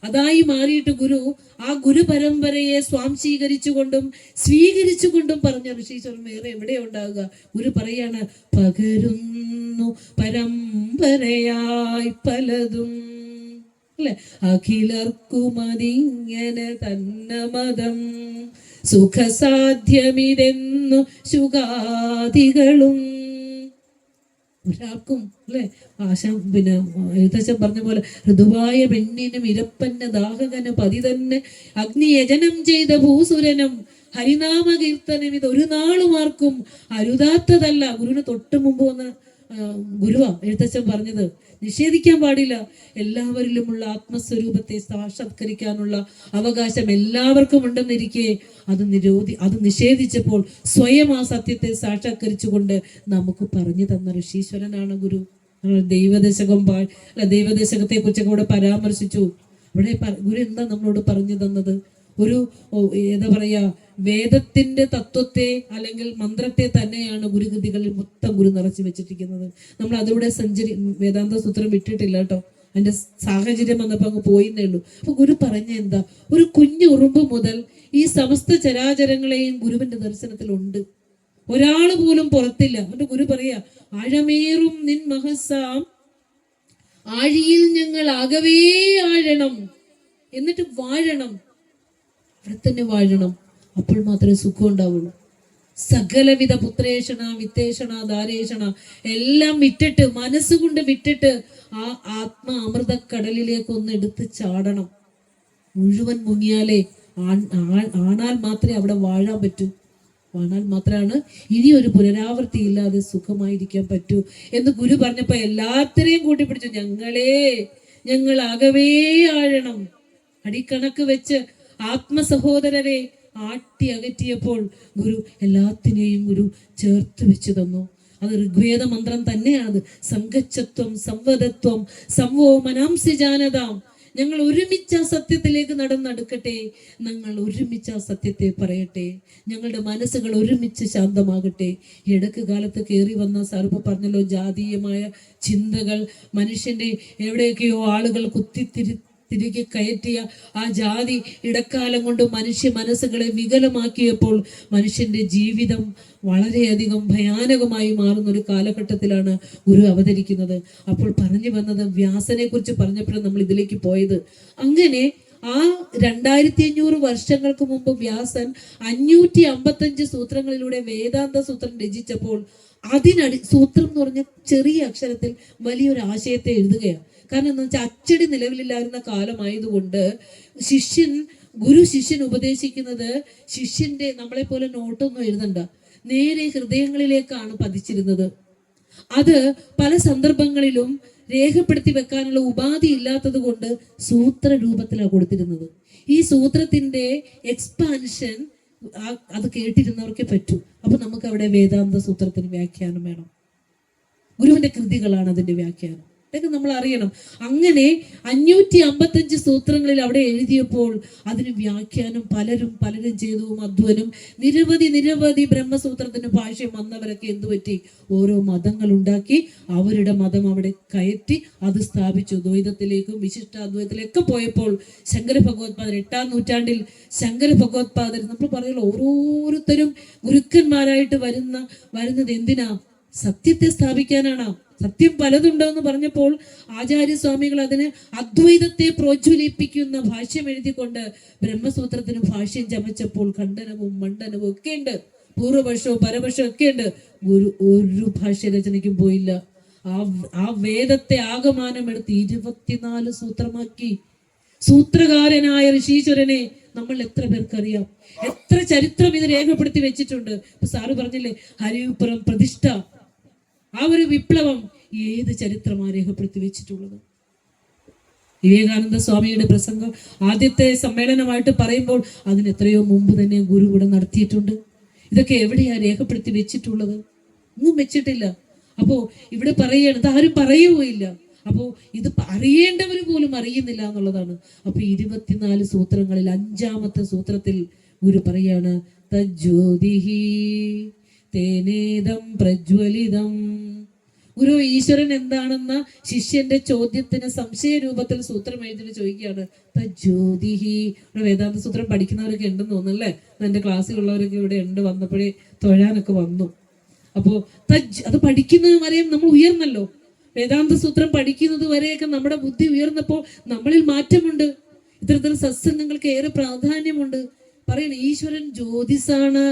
അതായി മാറിയിട്ട് ഗുരു ആ ഗുരു പരമ്പരയെ സ്വാംശീകരിച്ചുകൊണ്ടും സ്വീകരിച്ചുകൊണ്ടും പറഞ്ഞ ഋഷീശ്വരൻ വേറെ എവിടെ ഉണ്ടാവുക? ഗുരു പറയാണ്, പകരുന്നു പരമ്പരയായി പലതും, അല്ലെ? അഖിലർക്കുമതിങ്ങനെ തന്നെ മതം, സുഖസാധ്യമിതെന്നു ശുഗാദികളും. ഒരാൾക്കും, അല്ലെ, എഴുത്തച്ഛൻ പറഞ്ഞ പോലെ ഋതുവായ പെണ്ണിനും ഇരപ്പന്ന ദാഹകന് പതി തന്നെ അഗ്നിയജനം ചെയ്ത ഭൂസുരനും ഹരിനാമ കീർത്തനം ഇത് ഒരു നാളും ആർക്കും അരുതാത്തതല്ല. ഗുരുവിന് തൊട്ട് മുമ്പ് വന്ന ഗുരുവാ എഴുത്തച്ഛൻ പറഞ്ഞത്. നിഷേധിക്കാൻ പാടില്ല. എല്ലാവരിലുമുള്ള ആത്മസ്വരൂപത്തെ സാക്ഷാത്കരിക്കാനുള്ള അവകാശം എല്ലാവർക്കും ഉണ്ടെന്നിരിക്കെ അത് നിഷേധിച്ചപ്പോൾ സ്വയം ആ സത്യത്തെ സാക്ഷാത്കരിച്ചുകൊണ്ട് നമുക്ക് പറഞ്ഞു തന്ന ഋഷീശ്വരനാണ് ഗുരു. ദൈവദശകത്തെ കുറിച്ചൊക്കെ ഇവിടെ പരാമർശിച്ചു. ഇവിടെ ഗുരു എന്താ നമ്മളോട് പറഞ്ഞു തന്നത്? എന്താ പറയാ, വേദത്തിന്റെ തത്വത്തെ അല്ലെങ്കിൽ മന്ത്രത്തെ തന്നെയാണ് ഗുരുകൃതികളിൽ മൊത്തം ഗുരു നിറച്ചു വെച്ചിരിക്കുന്നത്. നമ്മൾ അതിലൂടെ വേദാന്ത സൂത്രം വിട്ടിട്ടില്ല കേട്ടോ. അതിന്റെ സാഹചര്യം വന്നപ്പോ അങ്ങ് പോയിന്നേ ഉള്ളൂ. അപ്പൊ ഗുരു പറഞ്ഞ എന്താ, ഒരു കുഞ്ഞു ഉറുമ്പ് മുതൽ ഈ സമസ്ത ചരാചരങ്ങളെയും ഗുരുവിന്റെ ദർശനത്തിലുണ്ട്. ഒരാള് പോലും പുറത്തില്ല. എന്നിട്ട് ഗുരു പറയാ, ആഴമേറും നിൻ മഹസാം ആഴിയിൽ ഞങ്ങൾ ആകവേ ആഴണം, എന്നിട്ട് വാഴണം, അവിടെ തന്നെ വാഴണം. അപ്പോൾ മാത്രമേ സുഖം ഉണ്ടാവുള്ളൂ. സകലവിധ പുത്രേഷണ വിത്തേഷണ ധാരേഷണ എല്ലാം വിട്ടിട്ട്, മനസ്സുകൊണ്ട് വിട്ടിട്ട് ആ ആത്മ അമൃതക്കടലിലേക്ക് ഒന്ന് എടുത്ത് ചാടണം. മുഴുവൻ മുങ്ങിയാലേ ആണാൽ മാത്രമേ അവിടെ വാഴാൻ പറ്റൂ. വാണാൽ മാത്രമാണ് ഇനി ഒരു പുനരാവൃത്തി ഇല്ലാതെ സുഖമായിരിക്കാൻ പറ്റൂ എന്ന് ഗുരു പറഞ്ഞപ്പോ എല്ലാത്തിനെയും കൂട്ടിപ്പിടിച്ചു. ഞങ്ങൾ ആകവേ ആഴണം. അടിക്കണക്ക് വെച്ച് ആത്മസഹോദരരെ ആട്ടി അകറ്റിയപ്പോൾ ഗുരു എല്ലാത്തിനെയും ഗുരു ചേർത്ത് വെച്ച് തന്നു. അത് ഋഗ്വേദ മന്ത്രം തന്നെയാണ്. സംഗച്ഛത്വം സംവദത്വം സംവോ മനാംസി ജാനതാം. ഞങ്ങൾ ഒരുമിച്ച് ആ സത്യത്തിലേക്ക് നടന്നെടുക്കട്ടെ. ഞങ്ങൾ ഒരുമിച്ച് ആ സത്യത്തെ പറയട്ടെ. ഞങ്ങളുടെ മനസ്സുകൾ ഒരുമിച്ച് ശാന്തമാകട്ടെ. ഇടക്ക് കാലത്ത് കയറി വന്ന സാറിപ്പോ പറഞ്ഞല്ലോ, ജാതീയമായ ചിന്തകൾ മനുഷ്യന്റെ എവിടെയൊക്കെയോ ആളുകൾ തിരികെ കയറ്റിയ ആ ജാതി ഇടക്കാലം കൊണ്ട് മനുഷ്യ മനസ്സുകളെ വികലമാക്കിയപ്പോൾ മനുഷ്യന്റെ ജീവിതം വളരെയധികം ഭയാനകമായി മാറുന്ന ഒരു കാലഘട്ടത്തിലാണ് ഗുരു അവതരിക്കുന്നത്. അപ്പോൾ പറഞ്ഞു വന്നത്, വ്യാസനെ കുറിച്ച് പറഞ്ഞപ്പോഴും നമ്മൾ ഇതിലേക്ക് പോയത്. അങ്ങനെ ആ 2500 വർഷങ്ങൾക്ക് മുമ്പ് വ്യാസൻ 555 സൂത്രങ്ങളിലൂടെ വേദാന്ത സൂത്രം രചിച്ചപ്പോൾ സൂത്രം എന്ന് പറഞ്ഞ ചെറിയ അക്ഷരത്തിൽ വലിയൊരു ആശയത്തെ എഴുതുകയാണ്. കാരണം എന്താ വെച്ചാൽ അച്ചടി നിലവിലില്ലായിരുന്ന കാലമായതുകൊണ്ട് ഗുരു ശിഷ്യൻ ഉപദേശിക്കുന്നത് ശിഷ്യന്റെ നമ്മളെ പോലെ നോട്ടൊന്നും എഴുതണ്ട, നേരെ ഹൃദയങ്ങളിലേക്കാണ് പതിച്ചിരുന്നത്. അത് പല സന്ദർഭങ്ങളിലും രേഖപ്പെടുത്തി വെക്കാനുള്ള ഉപാധി ഇല്ലാത്തത് കൊണ്ട് സൂത്ര രൂപത്തിലാണ് കൊടുത്തിരുന്നത്. ഈ സൂത്രത്തിന്റെ എക്സ്പാൻഷൻ അത് കേട്ടിരുന്നവർക്കേ പറ്റൂ. അപ്പൊ നമുക്ക് അവിടെ വേദാന്ത സൂത്രത്തിന് വ്യാഖ്യാനം വേണം. ഗുരുവിന്റെ കൃതികളാണ് അതിന്റെ വ്യാഖ്യാനം. ഇതൊക്കെ നമ്മൾ അറിയണം. അങ്ങനെ 555 സൂത്രങ്ങളിൽ അവിടെ എഴുതിയപ്പോൾ അതിന് വ്യാഖ്യാനം പലരും ചെയ്തു. മധ്വനും നിരവധി ബ്രഹ്മസൂത്രത്തിന് ഭാഷ്യം വന്നവരൊക്കെ എന്തു പറ്റി, ഓരോ മതങ്ങൾ ഉണ്ടാക്കി അവരുടെ മതം അവിടെ കയറ്റി അത് സ്ഥാപിച്ചു. ദ്വൈതത്തിലേക്കും വിശിഷ്ടാദ്വൈതത്തിലേക്കൊക്കെ പോയപ്പോൾ ശങ്കര ഭഗവത്പാദർ 8-ാം നൂറ്റാണ്ടിൽ ശങ്കര ഭഗവത്പാദർ, നമ്മൾ പറയുള്ളൂ, ഓരോരുത്തരും ഗുരുക്കന്മാരായിട്ട് വരുന്നത് എന്തിനാ? സത്യത്തെ സ്ഥാപിക്കാനാണ്. സത്യം പലതുണ്ടെന്ന് പറഞ്ഞപ്പോൾ ആചാര്യസ്വാമികൾ അതിന് അദ്വൈതത്തെ പ്രോജ്വലിപ്പിക്കുന്ന ഭാഷ്യം എഴുതിക്കൊണ്ട് ബ്രഹ്മസൂത്രത്തിന് ഭാഷ്യം ചമച്ചപ്പോൾ ഖണ്ഡനവും മണ്ഡനവും ഒക്കെ ഉണ്ട്, പൂർവപക്ഷവും പരപക്ഷവും ഒക്കെ ഉണ്ട്. ഒരു ഭാഷ്യരചനയ്ക്കും പോയില്ല. ആ വേദത്തെ ആകമാനം എടുത്ത് 24 സൂത്രമാക്കി. സൂത്രകാരനായ ഋഷീശ്വരനെ നമ്മൾ എത്ര പേർക്കറിയാം? എത്ര ചരിത്രം ഇത് രേഖപ്പെടുത്തി വെച്ചിട്ടുണ്ട്. ഇപ്പൊ സാറ് പറഞ്ഞില്ലേ, ഹരിപുരം പ്രതിഷ്ഠ, ആ ഒരു വിപ്ലവം ഏത് ചരിത്രമാണ് രേഖപ്പെടുത്തി വെച്ചിട്ടുള്ളത്? വിവേകാനന്ദ സ്വാമിയുടെ പ്രസംഗം ആദ്യത്തെ സമ്മേളനമായിട്ട് പറയുമ്പോൾ അതിന് എത്രയോ മുമ്പ് തന്നെ ഗുരു ഇവിടെ നടത്തിയിട്ടുണ്ട്. ഇതൊക്കെ എവിടെയാ രേഖപ്പെടുത്തി വെച്ചിട്ടുള്ളത്? ഒന്നും വെച്ചിട്ടില്ല. അപ്പോ ഇവിടെ പറയുകയാണ്, ഇത് ആരും പറയുകയില്ല. അപ്പോ ഇത് അറിയേണ്ടവർ പോലും അറിയുന്നില്ല എന്നുള്ളതാണ്. അപ്പൊ 24 സൂത്രങ്ങളിൽ 5-ാമത്തെ സൂത്രത്തിൽ ഗുരു പറയാണ്, തജ്ജ്യോതിഹി തേനേദം പ്രജ്വലിതം. ഗുരു ഈശ്വരൻ എന്താണെന്ന ശിഷ്യന്റെ ചോദ്യത്തിന് സംശയ രൂപത്തിൽ സൂത്രം എഴുതി ചോദിക്കുകയാണ്, തജ്ജ്യോതിഹി. വേദാന്ത സൂത്രം പഠിക്കുന്നവരൊക്കെ ഉണ്ടെന്ന് തോന്നുന്നല്ലേ? എന്റെ ക്ലാസ്സിലുള്ളവരൊക്കെ ഇവിടെ ഉണ്ട്, വന്നപ്പോഴേ തൊഴാനൊക്കെ വന്നു. അപ്പോ അത് പഠിക്കുന്നത് വരെയും നമ്മൾ ഉയർന്നല്ലോ. വേദാന്ത സൂത്രം പഠിക്കുന്നത് വരെയൊക്കെ നമ്മുടെ ബുദ്ധി ഉയർന്നപ്പോൾ നമ്മളിൽ മാറ്റമുണ്ട്. ഇത്തരത്തിൽ സത്സംഗങ്ങൾക്ക് ഏറെ പ്രാധാന്യമുണ്ട്. പറയണ ഈശ്വരൻ ജ്യോതിസാണ്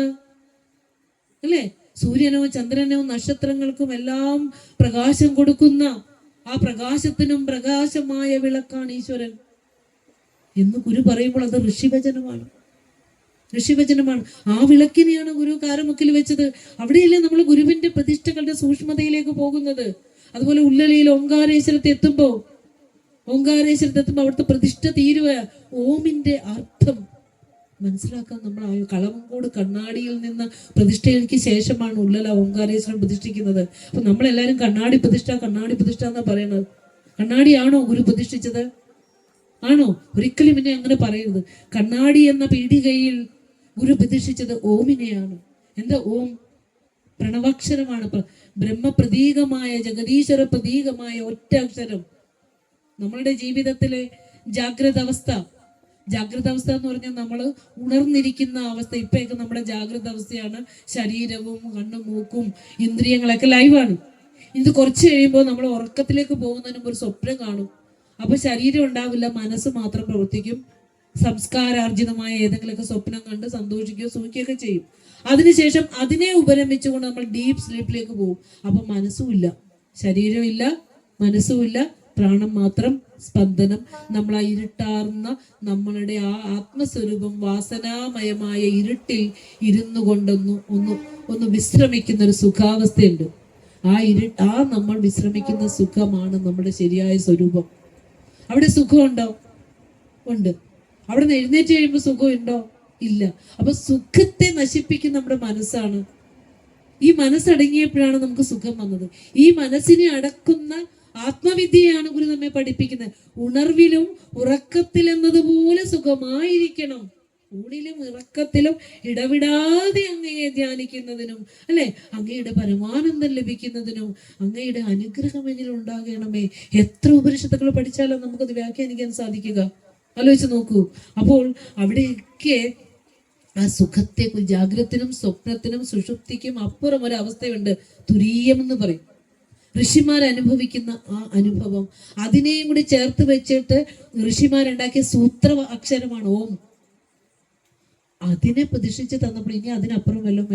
അല്ലേ? സൂര്യനോ ചന്ദ്രനോ നക്ഷത്രങ്ങൾക്കും എല്ലാം പ്രകാശം കൊടുക്കുന്ന ആ പ്രകാശത്തിനും പ്രകാശമായ വിളക്കാണ് ഈശ്വരൻ എന്ന് ഗുരു പറയുമ്പോൾ അത് ഋഷിവചനമാണ്. ആ വിളക്കിനെയാണ് ഗുരു കാരമുക്കിൽ വെച്ചത്. അവിടെയല്ലേ നമ്മൾ ഗുരുവിന്റെ പ്രതിഷ്ഠകളുടെ സൂക്ഷ്മതയിലേക്ക് പോകുന്നത്. അതുപോലെ ഉള്ളലിയിൽ ഓങ്കാരേശ്വരത്തെ എത്തുമ്പോൾ അവിടുത്തെ പ്രതിഷ്ഠ തീരുവ. ഓമിന്റെ അർത്ഥം മനസ്സിലാക്കാൻ നമ്മൾ കളമങ്കോട് കണ്ണാടിയിൽ നിന്ന് പ്രതിഷ്ഠയ്ക്ക് ശേഷമാണ് ഉള്ളല ഓങ്കാരേശ്വരം പ്രതിഷ്ഠിക്കുന്നത്. അപ്പൊ നമ്മളെല്ലാരും കണ്ണാടി പ്രതിഷ്ഠ എന്നാ പറയണത്. കണ്ണാടിയാണോ ഗുരു പ്രതിഷ്ഠിച്ചത്? ആണോ? ഒരിക്കലും പിന്നെ അങ്ങനെ പറയരുത്. കണ്ണാടി എന്ന പീഠികയിൽ ഗുരു പ്രതിഷ്ഠിച്ചത് ഓമിനെയാണ്. എന്താ ഓം? പ്രണവാക്ഷരമാണ്. ബ്രഹ്മപ്രതീകമായ, ജഗദീശ്വര പ്രതീകമായ ഒറ്റ അക്ഷരം. നമ്മളുടെ ജീവിതത്തിലെ ജാഗ്രത അവസ്ഥ എന്ന് പറഞ്ഞാൽ നമ്മൾ ഉണർന്നിരിക്കുന്ന അവസ്ഥ. ഇപ്പൊക്കെ നമ്മുടെ ജാഗ്രത അവസ്ഥയാണ്. ശരീരവും കണ്ണും മൂക്കും ഇന്ദ്രിയങ്ങളൊക്കെ ലൈവാണ്. ഇത് കുറച്ച് കഴിയുമ്പോൾ നമ്മൾ ഉറക്കത്തിലേക്ക് പോകുന്നതിന് മുമ്പ് ഒരു സ്വപ്നം കാണും. അപ്പൊ ശരീരം ഉണ്ടാവില്ല, മനസ്സ് മാത്രം പ്രവർത്തിക്കും. സംസ്കാരാർജിതമായ ഏതെങ്കിലുമൊക്കെ സ്വപ്നം കണ്ട് സന്തോഷിക്കുകയോ സുഖിക്കുകയൊക്കെ ചെയ്യും. അതിനുശേഷം അതിനെ ഉപരമിച്ചുകൊണ്ട് നമ്മൾ ഡീപ്പ് സ്ലീപ്പിലേക്ക് പോകും. അപ്പൊ മനസ്സുമില്ല, ശരീരമില്ല, മനസ്സുമില്ല, പ്രാണം മാത്രം, സ്പന്ദനം. നമ്മൾ ആ ഇരുട്ടാർന്ന നമ്മളുടെ ആ ആത്മസ്വരൂപം വാസനാമയമായ ഇരുട്ടിൽ ഇരുന്നു കൊണ്ടൊന്ന് വിശ്രമിക്കുന്ന ഒരു സുഖാവസ്ഥയുണ്ട്. ആ നമ്മൾ വിശ്രമിക്കുന്ന സുഖമാണ് നമ്മുടെ ശരിയായ സ്വരൂപം. അവിടെ സുഖമുണ്ടോ? ഉണ്ട്. അവിടെ നിന്ന് എഴുന്നേറ്റ് കഴിയുമ്പോൾ സുഖം ഉണ്ടോ? ഇല്ല. അപ്പൊ സുഖത്തെ നശിപ്പിക്കുന്ന നമ്മുടെ മനസ്സാണ്. ഈ മനസ്സടങ്ങിയപ്പോഴാണ് നമുക്ക് സുഖം വന്നത്. ഈ മനസ്സിനെ അടക്കുന്ന ആത്മവിദ്യയാണ് ഗുരു നമ്മെ പഠിപ്പിക്കുന്നത്. ഉണർവിലും ഉറക്കത്തിൽ എന്നതുപോലെ സുഖമായിരിക്കണം. ഊണിലും ഇറക്കത്തിലും ഇടവിടാതെ അങ്ങയെ ധ്യാനിക്കുന്നതിനും അല്ലെ, അങ്ങയുടെ പരമാനന്ദം ലഭിക്കുന്നതിനും അങ്ങയുടെ അനുഗ്രഹം എന്നിൽ ഉണ്ടാകണമേ. എത്ര ഉപനിഷത്തുകൾ പഠിച്ചാലും നമുക്കത് വ്യാഖ്യാനിക്കാൻ സാധിക്കുക? ആലോചിച്ച് നോക്കൂ. അപ്പോൾ അവിടെയൊക്കെ ആ സുഖത്തെ, ജാഗ്രതത്തിനും സ്വപ്നത്തിനും സുഷുപ്തിക്കും അപ്പുറം ഒരു അവസ്ഥയുണ്ട്, തുരീയം എന്ന് പറയും. ഋഷിമാർ അനുഭവിക്കുന്ന ആ അനുഭവം, അതിനെയും കൂടി ചേർത്ത് വെച്ചിട്ട് ഋഷിമാരുണ്ടാക്കിയ സൂത്ര അക്ഷരമാണ് ഓം. അതിനെ പ്രതിഷ്ഠിച്ച് തന്നപ്പോൾ ഇനി അതിനപ്പുറം വല്ലതും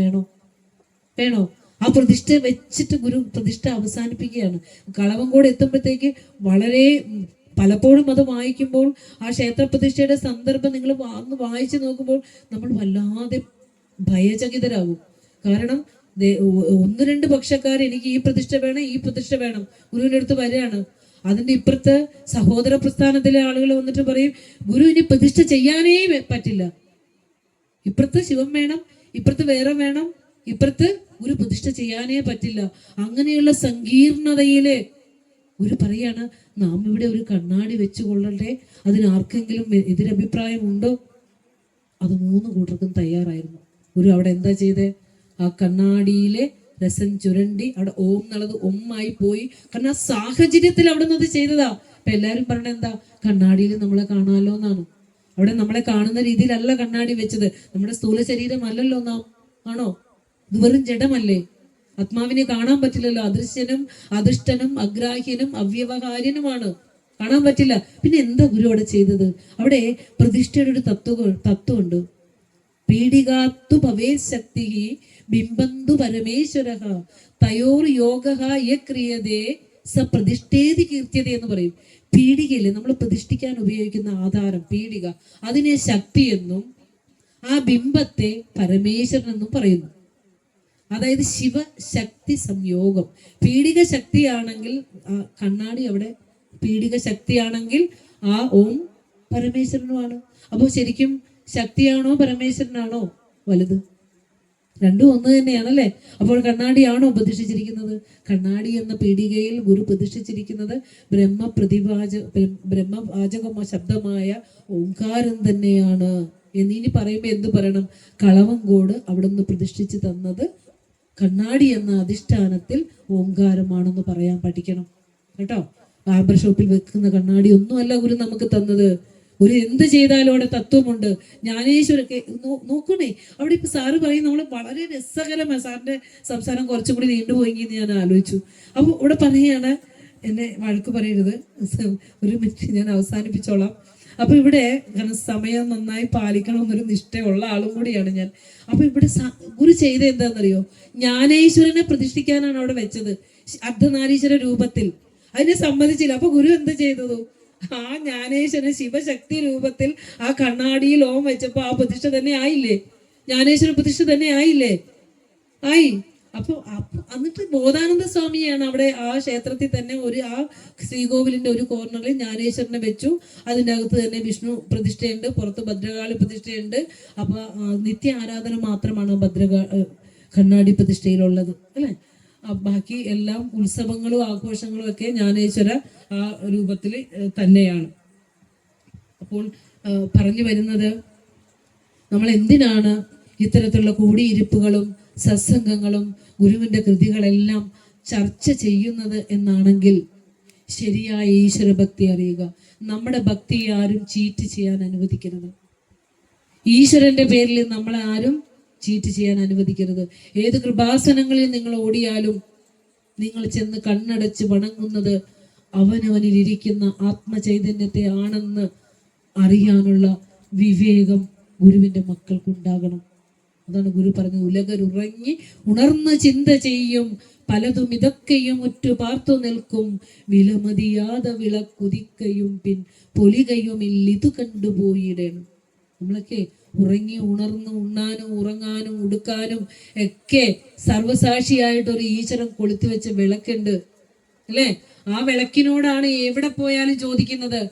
വേണോ? ആ പ്രതിഷ്ഠ വെച്ചിട്ട് ഗുരു പ്രതിഷ്ഠ അവസാനിപ്പിക്കുകയാണ്. കളവങ്കോട് എത്തുമ്പോഴത്തേക്ക് വളരെ പലപ്പോഴും അത് വായിക്കുമ്പോൾ ആ ക്ഷേത്ര പ്രതിഷ്ഠയുടെ സന്ദർഭം നിങ്ങൾ ഒന്ന് വായിച്ചു നോക്കുമ്പോൾ നമ്മൾ വല്ലാതെ ഭയചകിതരാകും. കാരണം 1-2 പക്ഷക്കാർ എനിക്ക് ഈ പ്രതിഷ്ഠ വേണം ഗുരുവിന്റെ അടുത്ത് വരികയാണ്. അതിന്റെ ഇപ്പുറത്ത് സഹോദര പ്രസ്ഥാനത്തിലെ ആളുകൾ വന്നിട്ട് പറയും, ഗുരു ഇനി പ്രതിഷ്ഠ ചെയ്യാനേ പറ്റില്ല. ഇപ്പുറത്ത് ശിവൻ വേണം, ഇപ്പുറത്ത് വേറെ വേണം, ഇപ്പുറത്ത് ഗുരു പ്രതിഷ്ഠ ചെയ്യാനേ പറ്റില്ല. അങ്ങനെയുള്ള സങ്കീർണതയിലെ ഗുരു പറയാണ്, നാം ഇവിടെ ഒരു കണ്ണാടി വെച്ചു കൊള്ളട്ടെ, അതിന് ആർക്കെങ്കിലും എതിരഭിപ്രായം ഉണ്ടോ? അത് 3 കൂട്ടർക്കും തയ്യാറായിരുന്നു. ഗുരു അവിടെ എന്താ ചെയ്തേ? ആ കണ്ണാടിയിലെ രസം ചുരണ്ടി അവിടെ ഓം എന്നുള്ളത് ഒമ്മായി പോയി. കാരണം ആ സാഹചര്യത്തിൽ അവിടെ നിന്ന് അത് ചെയ്തതാ. അപ്പൊ എല്ലാരും പറഞ്ഞ എന്താ, കണ്ണാടിയിൽ നമ്മളെ കാണാമല്ലോ എന്നാണ്. അവിടെ നമ്മളെ കാണുന്ന രീതിയിലല്ല കണ്ണാടി വെച്ചത്. നമ്മുടെ സ്ഥൂല ശരീരമല്ലല്ലോ നാം, ആണോ? ഇത് വെറും ജഡമല്ലേ? ആത്മാവിനെ കാണാൻ പറ്റില്ലല്ലോ. അദൃശ്യനും അദുഷ്ടനും അഗ്രാഹ്യനും അവ്യവഹാര്യനുമാണ്, കാണാൻ പറ്റില്ല. പിന്നെ എന്താ ഗുരു അവിടെ ചെയ്തത്? അവിടെ പ്രതിഷ്ഠയുടെ ഒരു തത്വമുണ്ട്. പീഡികാത്തു ഭവേശക്തി ബിംബന്തു പരമേശ്വര തയോർ യോഗ യക്രിയതേ സ പ്രതിഷ്ഠേതി കീർത്യത എന്ന് പറയും. പീഡികയില് നമ്മൾ പ്രതിഷ്ഠിക്കാൻ ഉപയോഗിക്കുന്ന ആധാരം പീഡിക, അതിനെ ശക്തി എന്നും ആ ബിംബത്തെ പരമേശ്വരൻ എന്നും പറയുന്നു. അതായത് ശിവശക്തി സംയോഗം. പീഡിക ശക്തിയാണെങ്കിൽ ആ കണ്ണാടി അവിടെ പീഡിക ശക്തിയാണെങ്കിൽ ആ ഓം പരമേശ്വരനുമാണ്. അപ്പോൾ ശരിക്കും ശക്തിയാണോ പരമേശ്വരനാണോ വലുത്? രണ്ടും ഒന്ന് തന്നെയാണല്ലേ? അപ്പോൾ കണ്ണാടിയാണോ പ്രതിഷ്ഠിച്ചിരിക്കുന്നത്? കണ്ണാടി എന്ന പീഡികയിൽ ഗുരു പ്രതിഷ്ഠിച്ചിരിക്കുന്നത് ബ്രഹ്മവാചക ശബ്ദമായ ഓംകാരം തന്നെയാണ്. എന്നിനി പറയുമ്പോൾ എന്ത് പറയണം? കളവങ്കോട് അവിടെ നിന്ന് പ്രതിഷ്ഠിച്ച് തന്നത് കണ്ണാടി എന്ന അധിഷ്ഠാനത്തിൽ ഓംകാരമാണെന്ന് പറയാൻ പഠിക്കണം കേട്ടോ. ബാർബർ ഷോപ്പിൽ വെക്കുന്ന കണ്ണാടി ഒന്നുമല്ല ഗുരു നമുക്ക് തന്നത്. ഒരു എന്ത് ചെയ്താലും അവിടെ തത്വമുണ്ട്. ജ്ഞാനേശ്വരൊക്കെ നോക്കണേ, അവിടെ ഇപ്പൊ സാറ് പറയും, നമ്മൾ വളരെ രസകരമാണ്. സാറിന്റെ സംസാരം കുറച്ചും കൂടി നീണ്ടുപോയെങ്കിൽ ഞാൻ ആലോചിച്ചു. അപ്പൊ ഇവിടെ പറയാണ്, എന്നെ വഴക്ക് പറയരുത്, ഒരു മിനിറ്റ് ഞാൻ അവസാനിപ്പിച്ചോളാം. അപ്പൊ ഇവിടെ സമയം നന്നായി പാലിക്കണം എന്നൊരു നിഷ്ഠയുള്ള ആളും കൂടിയാണ് ഞാൻ. അപ്പൊ ഇവിടെ ഗുരു ചെയ്ത എന്താണെന്നറിയോ? ജ്ഞാനേശ്വരനെ പ്രതിഷ്ഠിക്കാനാണ് അവിടെ വെച്ചത്, അർദ്ധനാരീശ്വര രൂപത്തിൽ. അതിനെ സമ്മതിച്ചില്ല. അപ്പൊ ഗുരു എന്താ ചെയ്തതു? ആ ജ്ഞാനേശ്വരൻ ശിവശക്തി രൂപത്തിൽ ആ കണ്ണാടിയിൽ ഓം വെച്ചപ്പോ ആ പ്രതിഷ്ഠ തന്നെ ആയില്ലേ? ജ്ഞാനേശ്വര പ്രതിഷ്ഠ തന്നെ ആയില്ലേ? ആയി. അപ്പൊ എന്നിട്ട് ബോധാനന്ദ സ്വാമിയാണ് അവിടെ ആ ക്ഷേത്രത്തിൽ തന്നെ ആ ശ്രീകോവിലിന്റെ ഒരു കോർണറിൽ ജ്ഞാനേശ്വരനെ വെച്ചു. അതിൻ്റെ അകത്ത് തന്നെ വിഷ്ണു പ്രതിഷ്ഠയുണ്ട്, പുറത്ത് ഭദ്രകാളി പ്രതിഷ്ഠയുണ്ട്. അപ്പൊ നിത്യ ആരാധന മാത്രമാണ് കണ്ണാടി പ്രതിഷ്ഠയിലുള്ളത് അല്ലെ. ബാക്കി എല്ലാം ഉത്സവങ്ങളും ആഘോഷങ്ങളും ഒക്കെ ജ്ഞാനേശ്വര ആ രൂപത്തിൽ തന്നെയാണ്. അപ്പോൾ പറഞ്ഞു വരുന്നത്, നമ്മൾ എന്തിനാണ് ഇത്തരത്തിലുള്ള കൂടിയിരിപ്പുകളും സത്സംഗങ്ങളും ഗുരുവിന്റെ കൃതികളെല്ലാം ചർച്ച ചെയ്യുന്നത് എന്നാണെങ്കിൽ, ശരിയായ ഈശ്വരഭക്തി അറിയുക. നമ്മുടെ ഭക്തിയെ ആരും ചീറ്റ് ചെയ്യാൻ അനുവദിക്കരുത്. ഈശ്വരന്റെ പേരിൽ നമ്മളെ ആരും ചീറ്റ് ചെയ്യാൻ അനുവദിക്കരുത്. ഏത് കൃപാസനങ്ങളിൽ നിങ്ങൾ ഓടിയാലും നിങ്ങൾ ചെന്ന് കണ്ണടച്ച് വണങ്ങുന്നത് അവനവനിൽ ഇരിക്കുന്ന ആത്മചൈതന്യത്തെ ആണെന്ന് അറിയാനുള്ള വിവേകം ഗുരുവിന്റെ മക്കൾക്കുണ്ടാകണം. അതാണ് ഗുരു പറഞ്ഞത്, ഉലകരുറങ്ങി ഉണർന്ന് ചിന്ത ചെയ്യും പലതും ഇതൊക്കെയും ഉറ്റു പാർത്തു നിൽക്കും വിലമതിയാതെ വിളക്കുതിക്കയും പിൻ പൊലികയും ഇല്ലിതു കണ്ടുപോയിടണം. നമ്മളൊക്കെ ഉറങ്ങി ഉണർന്ന് ഉണ്ണാനും ഉറങ്ങാനും ഉടുക്കാനും ഒക്കെ സർവസാക്ഷിയായിട്ട് ഒരു ഈശ്വരൻ കൊളുത്തി വെച്ച വിളക്കുണ്ട് അല്ലേ? ആ വിളക്കിനോടാണ് എവിടെ പോയാലും ചോദിക്കുന്നത്.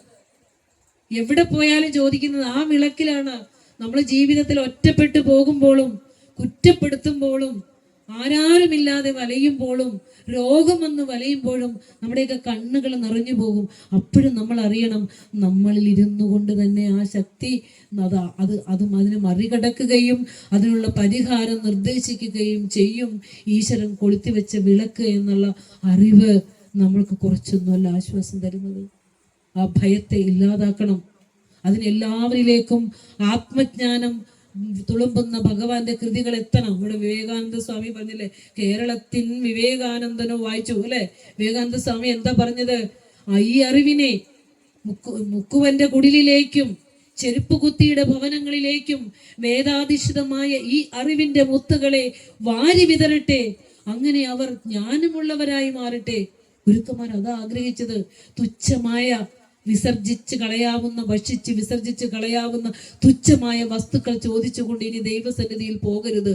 എവിടെ പോയാലും ചോദിക്കുന്നത് ആ വിളക്കിലാണ്. നമ്മൾ ജീവിതത്തിൽ ഒറ്റപ്പെട്ടു പോകുമ്പോഴും കുറ്റപ്പെടുത്തുമ്പോഴും ആരാരുമില്ലാതെ വലയുമ്പോഴും രോഗം വന്ന് വലയുമ്പോഴും നമ്മുടെയൊക്കെ കണ്ണുകൾ നിറഞ്ഞു പോകും. അപ്പോഴും നമ്മൾ അറിയണം, നമ്മളിൽ ഇരുന്നു കൊണ്ട് തന്നെ ആ ശക്തി അതിനെ മറികടക്കുകയും അതിനുള്ള പരിഹാരം നിർദ്ദേശിക്കുകയും ചെയ്യും. ഈശ്വരൻ കൊളുത്തി വെച്ച വിളക്ക് എന്നുള്ള അറിവ് നമ്മൾക്ക് കുറച്ചൊന്നുമല്ല ആശ്വാസം തരുന്നത്. ആ ഭയത്തെ ഇല്ലാതാക്കണം. അതിനെല്ലാവരിലേക്കും ആത്മജ്ഞാനം തുളുമ്പുന്ന ഭഗവാന്റെ കൃതികൾ എത്തണം. ഇവിടെ വിവേകാനന്ദ സ്വാമി പറഞ്ഞില്ലേ, കേരളത്തിൻ വിവേകാനന്ദനോ വായിച്ചു അല്ലെ? വിവേകാനന്ദ സ്വാമി എന്താ പറഞ്ഞത്? ഈ അറിവിനെ മുക്കുവന്റെ കുടിലിലേക്കും ചെരുപ്പുകുത്തിയുടെ ഭവനങ്ങളിലേക്കും വേദാധിഷ്ഠിതമായ ഈ അറിവിന്റെ മുത്തുകളെ വാരി വിതരട്ടെ, അങ്ങനെ അവർ ജ്ഞാനമുള്ളവരായി മാറട്ടെ. ഗുരുക്കന്മാർ അതാ ആഗ്രഹിച്ചത്. തുച്ഛമായ വിസർജിച്ച് കളയാവുന്ന, ഭക്ഷിച്ച് വിസർജിച്ച് കളയാവുന്ന തുച്ഛമായ വസ്തുക്കൾ ചോദിച്ചുകൊണ്ട് ഇനി ദൈവസന്നിധിയിൽ പോകരുത്.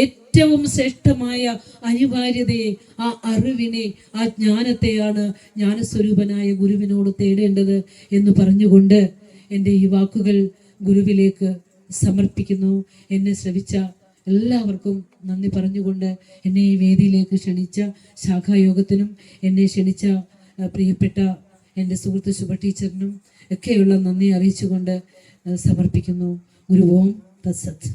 ഏറ്റവും ശ്രേഷ്ഠമായ അനിവാര്യതയെ, ആ അറിവിനെ, ആ ജ്ഞാനത്തെയാണ് ജ്ഞാനസ്വരൂപനായ ഗുരുവിനോട് തേടേണ്ടത് എന്ന് പറഞ്ഞുകൊണ്ട് എൻ്റെ ഈ വാക്കുകൾ ഗുരുവിലേക്ക് സമർപ്പിക്കുന്നു. എന്നെ ശ്രവിച്ച എല്ലാവർക്കും നന്ദി പറഞ്ഞുകൊണ്ട് എന്നെ ഈ വേദിയിലേക്ക് ക്ഷണിച്ച ശാഖായോഗത്തിനും എന്നെ ക്ഷണിച്ച പ്രിയപ്പെട്ട എൻ്റെ സുഹൃത്ത് ശുഭ ടീച്ചറിനും ഒക്കെയുള്ള നന്ദി അറിയിച്ചുകൊണ്ട് സമർപ്പിക്കുന്നു. ഗുരു ഓം തത്സത്ത്.